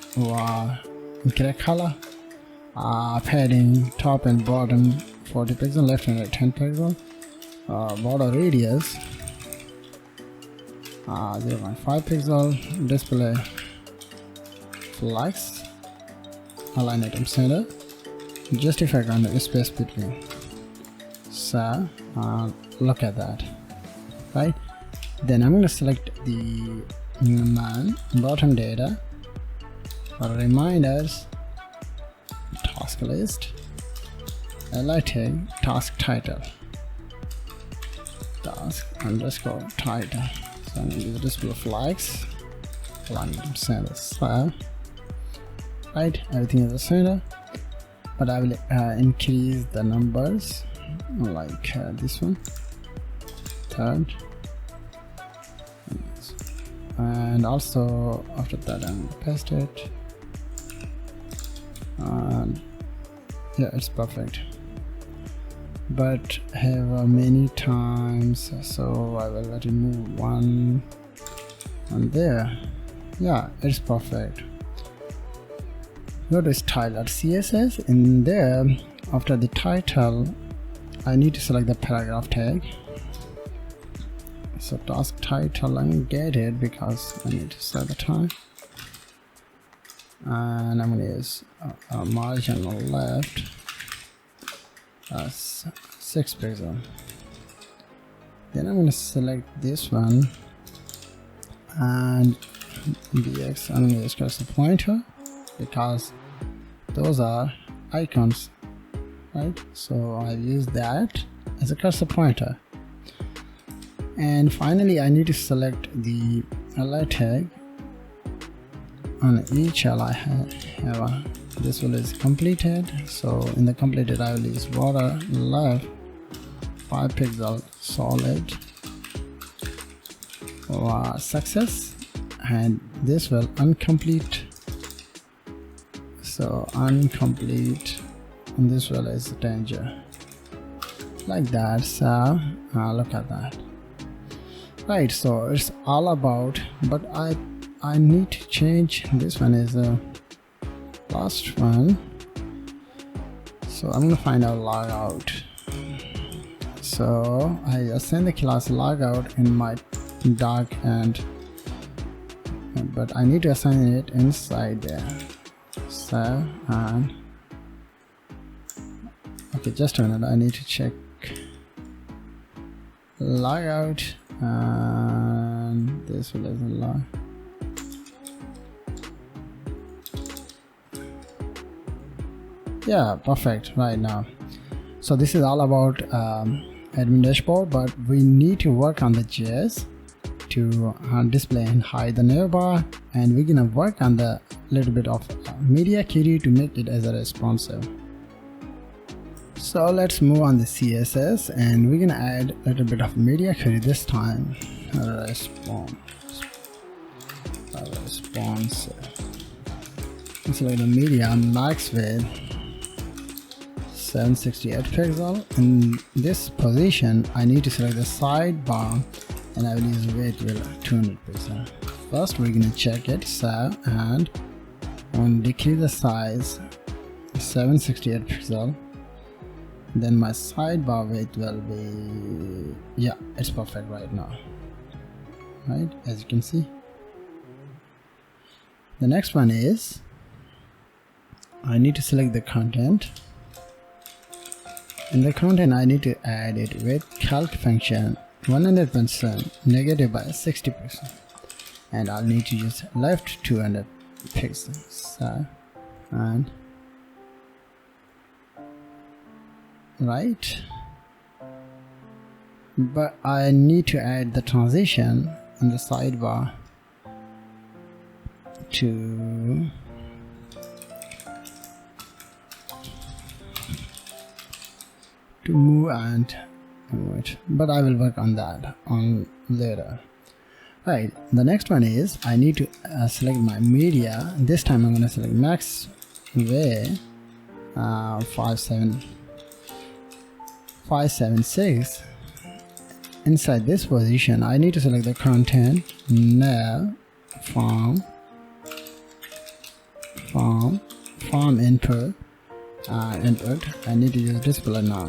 correct color, padding top and bottom 40 pixel, left and right 10 pixel, border radius 0.5 pixel, display flex, align item center, justify kind of space between. So look at that, right? Then I'm going to select the bottom data, reminders, task list, tag, task title, task underscore title. So I'm going to use display flags, align item center. So, right, everything is the center, but I will increase the numbers like this one, third, and also after that I'm gonna paste it, and yeah, it's perfect, but have many times, so I will let it move one and there. Yeah, it's perfect. Go to Untitled CSS. In there, after the title, I need to select the paragraph tag. So task title, I'm gonna get it because I need to set the time, and I'm gonna use margin left 6 pixel. Then I'm gonna select this one, and dx, I'm gonna use cursor pointer because those are icons, right? So I've used that as a cursor pointer. And finally I need to select the li tag. On each li I have this one is completed, so in the completed I will use border left 5 pixel solid success, and this will incomplete, so incomplete, and this will is danger, like that. So look at that, right? So it's all about, but I need to change this one is the last one, so I'm gonna find out logout. So I assign the class logout in my doc, but I need to assign it inside there. So okay, just a minute, I need to check logout, and this one is a log. Yeah, perfect right now. So this is all about admin dashboard, but we need to work on the JS to display and hide the navbar, and we're gonna work on the little bit of media query to make it as a responsive. So let's move on the CSS, and we're gonna add a little bit of media query this time. Responsive. Select the media max width 768 pixel. In this position I need to select the sidebar, and I will use weight will 200 pixel. First we're gonna check it, so, and on decrease the size 768 pixel, then my sidebar weight will be, yeah, it's perfect right now, right, as you can see. The next one is I need to select the content. In the content I need to add it with calc function 100% negative by 60%, and I'll need to use left 200 pixels. So, and right, but I need to add the transition in the sidebar to move and move it, but I will work on that on later. Right, the next one is I need to select my media. This time I'm going to select max way 576. Inside this position I need to select the content nav form input I need to use display now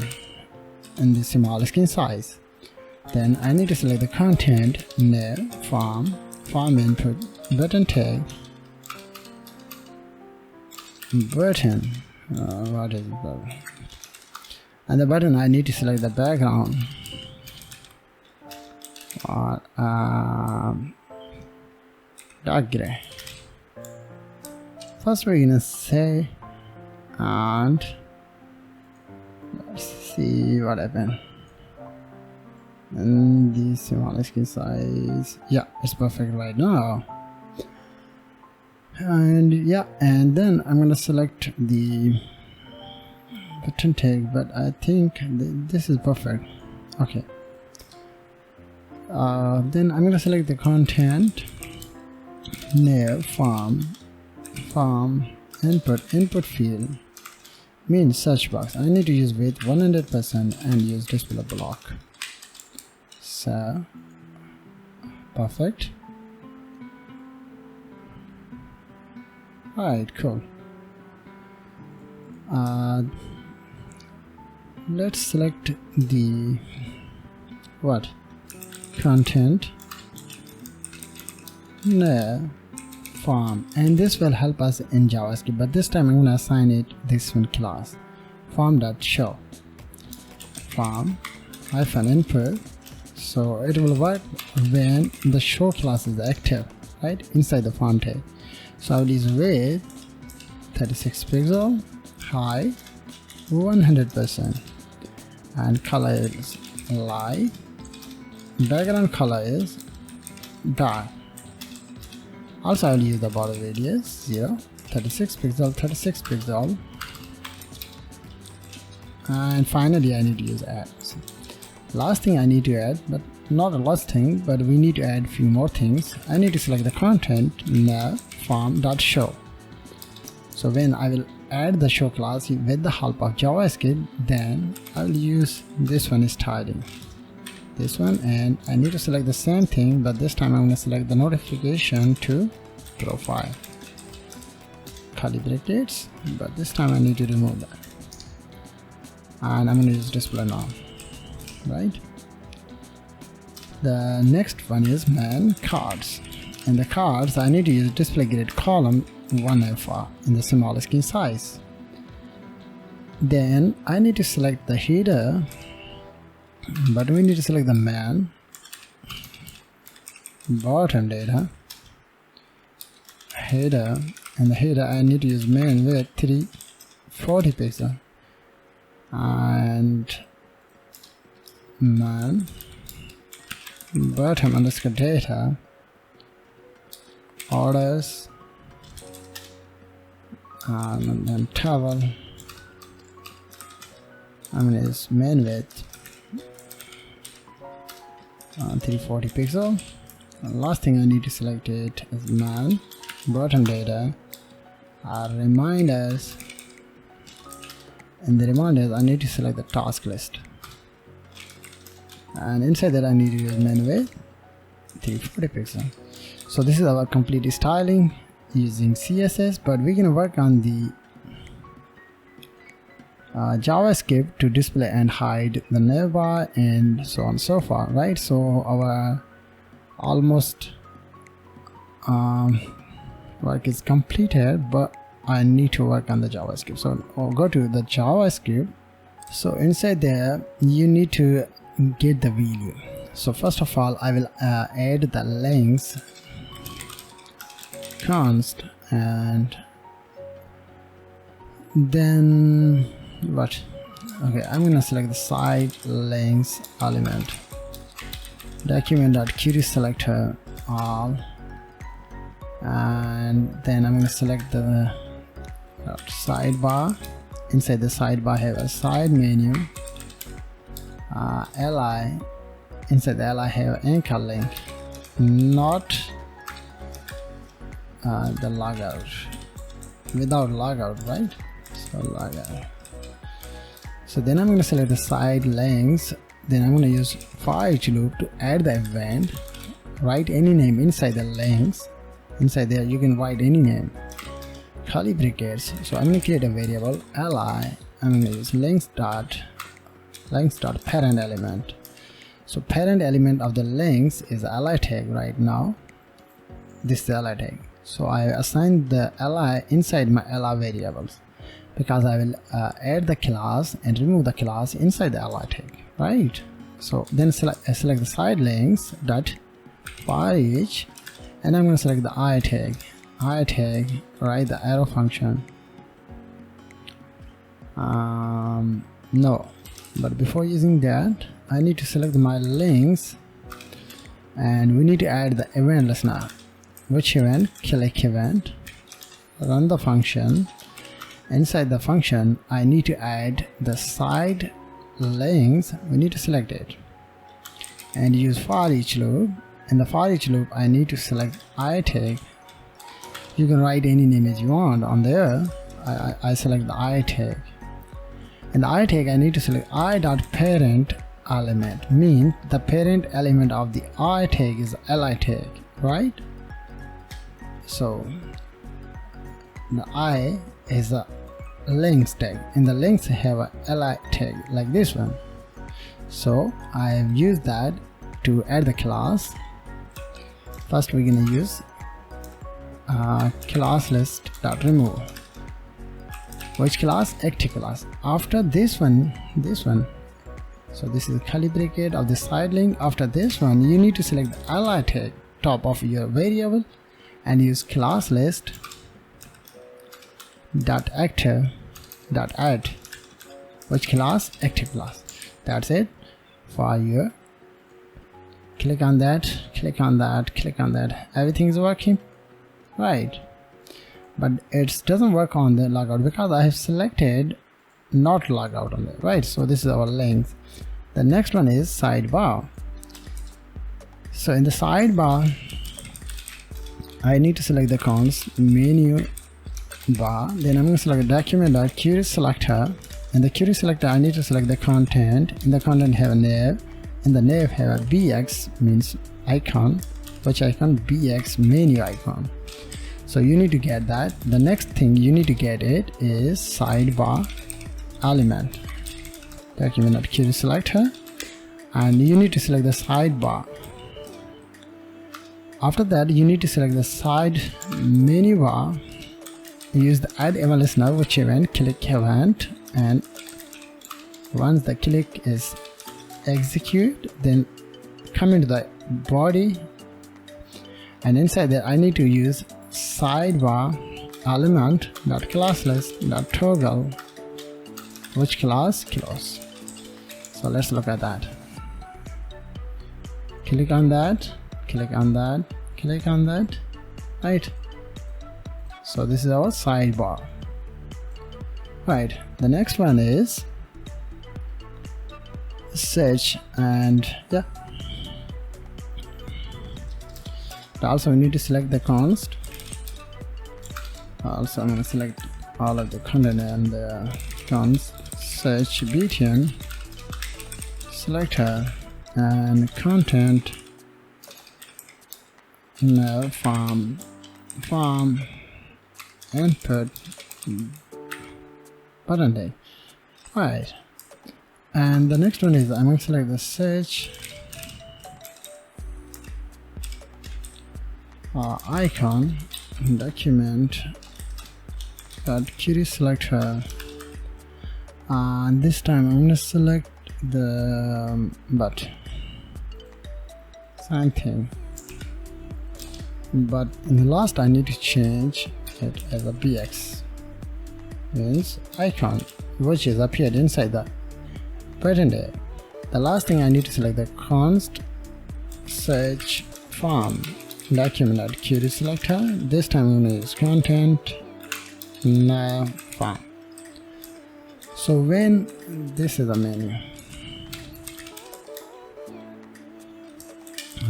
in the small screen size. Then I need to select the content nav form input button tag button. What is button? And the button, I need to select the background. Dark gray. First we're gonna say, and let's see what happened. And the small screen size, yeah, it's perfect right now. And yeah, and then I'm gonna select the button tag, but I think this is perfect. Okay. Then I'm gonna select the content, name, form, input field, means search box. I need to use width 100% and use display block. So perfect. Alright, cool. Let's select the content, name, form, and this will help us in JavaScript, but this time I'm going to assign it this one class, form.show, form hyphen input, so it will work when the show class is active, right, inside the form tag. So I will use width 36 pixel, height 100%, and color is light, background color is dark. Also I will use the border radius 0, 36 pixel, and finally I need to use add. Last thing I need to add, but not the last thing, but we need to add a few more things. I need to select the content, nav, form.show. So when I will add the show class with the help of JavaScript, then I will use this one, styling, this one, and I need to select the same thing, but this time I'm going to select the notification to profile, curly brackets, but this time I need to remove that, and I'm going to use display now, right? The next one is man cards. In the cards I need to use display grid column 1FR in the small screen size. Then I need to select the header, but we need to select the man, bottom data, header, and the header I need to use main width 340 pixel, and man bottom underscore data, orders, and then towel. I'm gonna use main width 340 pixel. And last thing I need to select it is man bottom data, reminders. In the reminders I need to select the task list, and inside that I need to use main width 340 pixel. So this is our complete styling using CSS, but we're gonna work on the JavaScript to display and hide the navbar and so on so far, right? So our almost work is completed, but I need to work on the JavaScript. So I'll go to the JavaScript. So inside there you need to get the value. So first of all I will add the length const, and then what? Okay, I'm gonna select the side length element, document.query selector all, and then I'm gonna select the sidebar. Inside the sidebar have a side menu, li. Inside the li have anchor link, not the logout, without logout, right? So logout. So then I'm going to select the side lengths. Then I'm going to use for each loop to add the event. Write any name inside the lengths. Inside there you can write any name. Curly brackets. So I'm going to create a variable li. I'm going to use lengths dot parent element. So parent element of the lengths is li tag right now. This is the li tag. So I assigned the li inside my li variables, because I will add the class and remove the class inside the li tag, right? So then select the side links dot for each, and I'm going to select the I tag, right, the arrow function. No, but before using that, I need to select my links, and we need to add the event listener. Which event? Click event. Run the function. Inside the function, I need to add the side links. We need to select it and use for each loop. In the for each loop, I need to select I tag. You can write any name as you want on there. I select the I tag. In the I tag, I need to select I.parent element, means the parent element of the I tag is li tag, right? So the I is a links tag, and the links have a li tag like this one. So I have used that to add the class. First we're gonna use class list dot remove. Which class? Active class. After this one, so this is a curly bracket of the side link. After this one, you need to select the li tag top of your variable and use class list dot active dot add. Which class? Active class. That's it for your. Click on that, click on that, click on that. Everything is working, right? But it doesn't work on the logout because I have selected not logout on there, right? So this is our length. The next one is sidebar. So in the sidebar, I need to select the cons menu bar. Then I'm going to select document.query selector. In the query selector, I need to select the content. In the content have a nav. In the nav have a bx, means icon. Which icon? Bx menu icon. So you need to get that. The next thing you need to get it is sidebar element. Document.query selector, and you need to select the sidebar. After that, you need to select the side menu bar. Use the add event listener, which event? Click event, and once the click is execute, then come into the body, and inside there I need to use sidebar element dot class list dot toggle. Which class? Close. So let's look at that. Click on that, click on that, click on that, right? So this is our sidebar, right? The next one is search, and yeah, also we need to select the const. Also I'm going to select all of the content and the const search btn selector and content now farm input button tag, right? And the next one is I'm going to select the search icon document query selector, and this time I'm going to select the but same thing, but in the last I need to change it as a bx, means icon, which is appeared inside the button tag. The last thing I need to select the const search farm document.query selector. This time I'm going to use content now farm. So when this is a menu,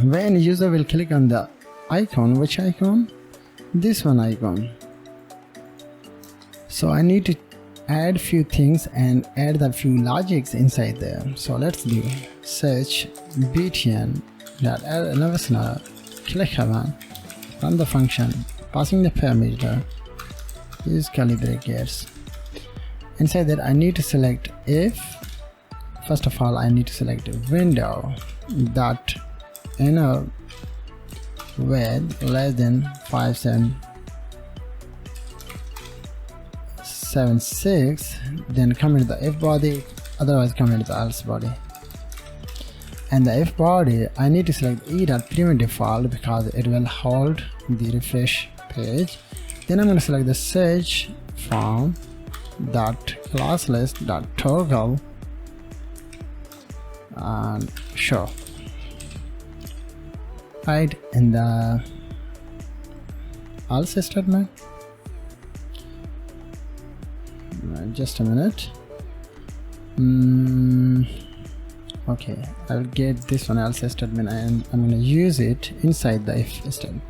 when user will click on the icon, which icon? This one icon. So I need to add few things and add the few logics inside there. So let's do search btn dot add listener, click event, run the function, passing the parameter, use curly brackets. Inside that I need to select if, first of all I need to select window dot inner width less than 5776, then comment the if body, otherwise comment the else body. And the if body, I need to select e.primidefault because it will hold the refresh page. Then I'm going to select the search from class list toggle and show. Right, in the else statement, just a minute. Okay, I'll get this one else statement and I'm going to use it inside the if statement.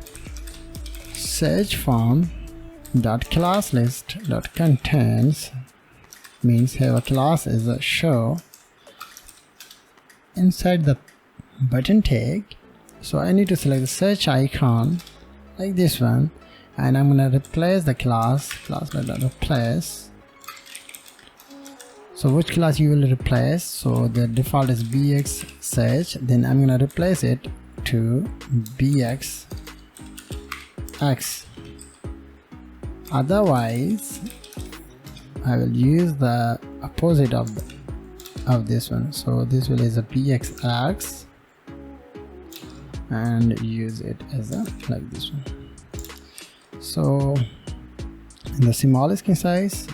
Search from class list contains means have a class is a show inside the button tag. So I need to select the search icon like this one, and I'm going to replace the class replace. So which class you will replace? So the default is bx search, then I'm going to replace it to bx x. Otherwise I will use the opposite of this one. So this will is a bxx and use it as a like this one. So in the smallest skin size,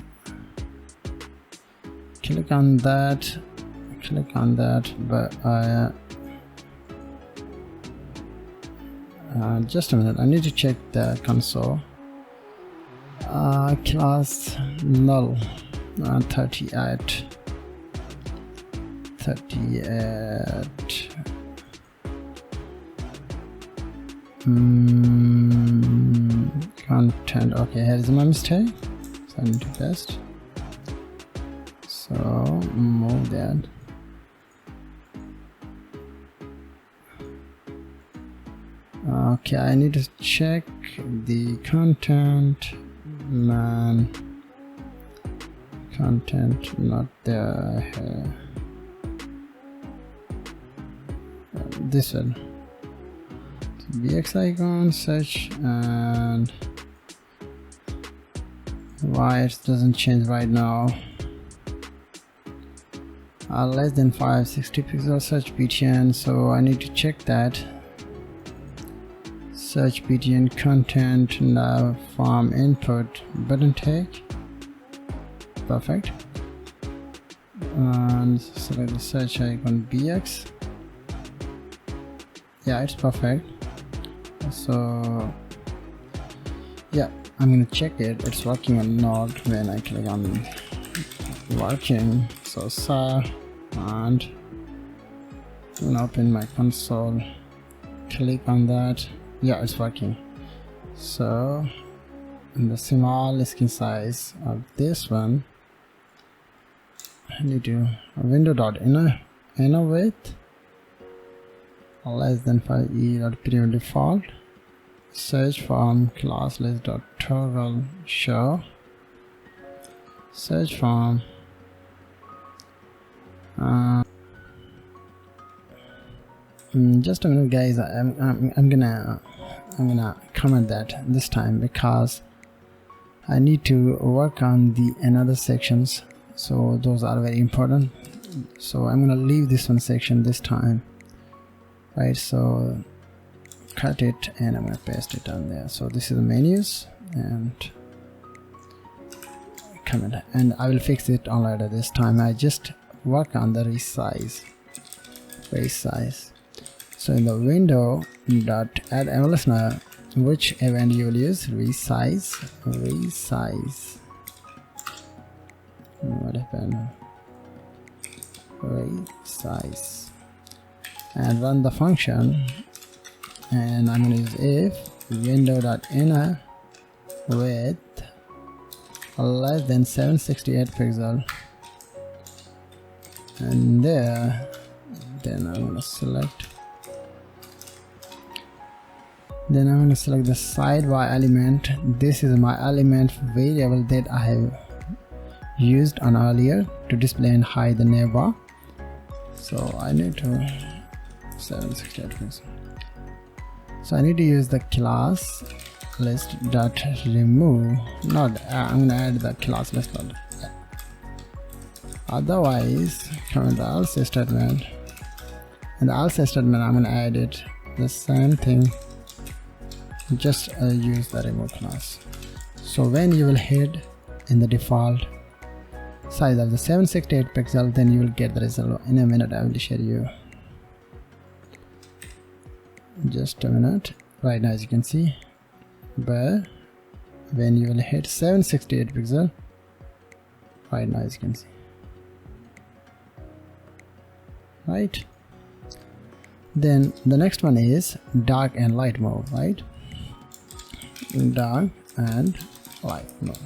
click on that, but just a minute, I need to check the console. Class null 38 content. Okay, here is my mistake, so I need to paste. So move that. Okay, I need to check the content, man. Content not there here. This one. BX icon, search, and why it doesn't change right now. Less than 560 pixels search btn, so I need to check that. Search btn content now from input button tag. Perfect. And select the search icon bx. Yeah, it's perfect. So yeah, I'm gonna check it's working or not when I click on working. So and I'm gonna open my console, click on that. Yeah, it's working. So in the small skin size of this one, I need to window.inner width less than 5e.primidefault. Search from class list toggle show. Search from just a minute, guys. I'm gonna comment that this time because I need to work on the another sections, so those are very important. So I'm gonna leave this one section this time, right? So cut it and I'm gonna paste it on there. So this is the menus and comment, and I will fix it on later. This time I just work on the resize. So in the window dot add MLS now, which event you will use? Resize. What happened? Resize, and run the function. And I'm going to use if window.inner width less than 768 pixel, and there, then I'm going to select. Then I'm going to select the sidebar element. This is my element variable that I have used on earlier to display and hide the navbar. So I need to 768 pixel. So I need to use the class list dot remove, not I'm gonna add the class list dot, otherwise comment the else statement, and the else statement I'm gonna add it the same thing, just use the remove class. So when you will hit in the default size of the 768 pixel, then you will get the result. In a minute I will share you, just a minute. Right now as you can see, but when you will hit 768 pixel, right now as you can see, right? Then the next one is dark and light mode, right? Dark and light mode.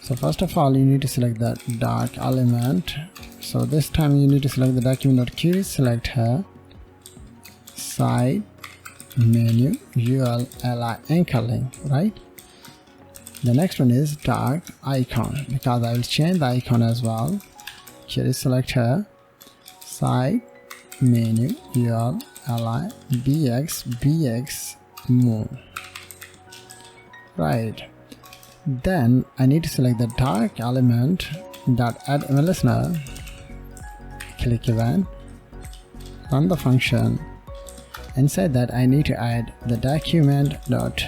So first of all, you need to select the dark element. So this time you need to select the document.query, select here, side, menu, UL, li, anchor link, right? The next one is dark icon, because I will change the icon as well. Here is select here, side, menu, UL, li, bx moon, right? Then I need to select the dark element dot add listener, click event, run the function. Inside that I need to add the document dot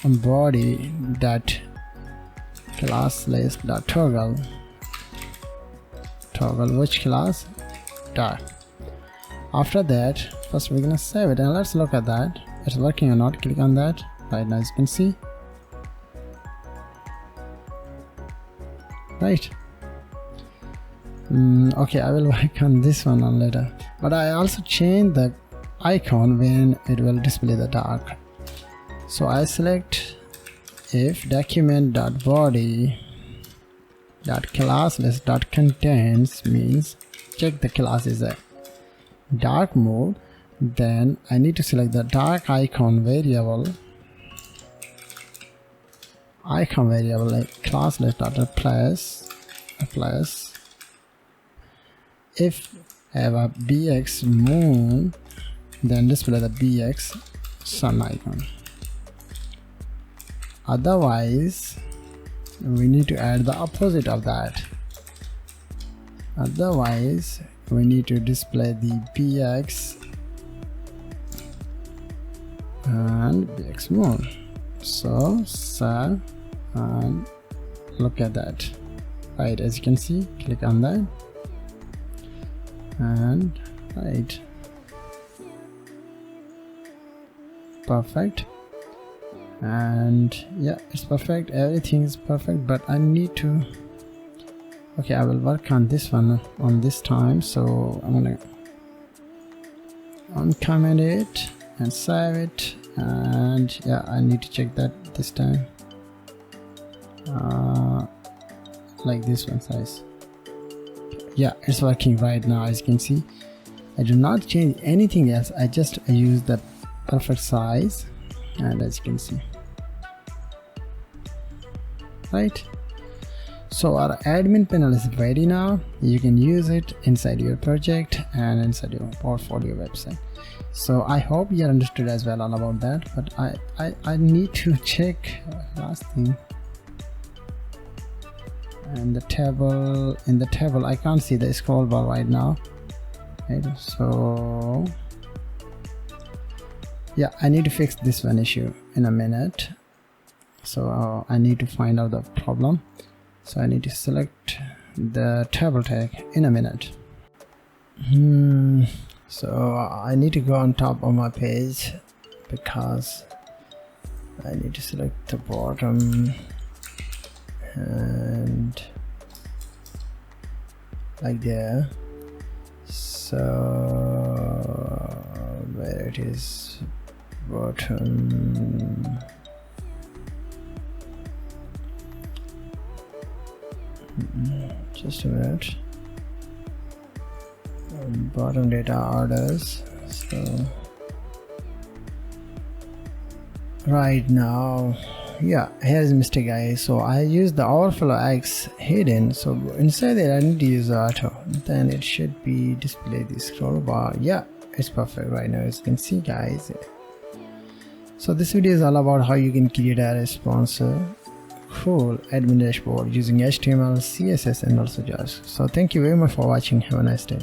body dot class list dot toggle which class? Dark. After that, first we're gonna save it and let's look at that. It's working or not. Click on that. Right now as you can see, right? Okay, I will work on this one on later, but I also change the icon when it will display the dark. So I select if document.body class list contains, means check the class is a dark mode. Then I need to select the dark icon variable like class list plus if I have a bx moon, then display the bx sun icon. Otherwise we need to add the opposite of that. Otherwise we need to display the bx and bx moon. So save and look at that, right? As you can see, click on that and right, perfect. And yeah, it's perfect, everything is perfect, but I need to, okay, I will work on this one on this time. So I'm gonna uncomment it and save it, and yeah, I need to check that this time, like this one size. Yeah, it's working right now. As you can see, I do not change anything else, I just use the perfect size, and as you can see, right? So our admin panel is ready now. You can use it inside your project and inside your portfolio website. So I hope you understood as well all about that, but I need to check last thing. And in the table I can't see the scroll bar right now, right? So yeah, I need to fix this one issue in a minute. So I need to find out the problem. So I need to select the table tag in a minute. So I need to go on top of my page because I need to select the bottom and like there. So where it is, bottom, just a minute, bottom data orders. So right now, yeah, here's a mistake, guys. So I use the overflow X hidden, so inside there I need to use auto, then it should be display the scroll bar. Yeah, it's perfect right now. As you can see, guys, So this video is all about how you can create a responsive cool admin dashboard using HTML, CSS and also JavaScript. So thank you very much for watching. Have a nice day.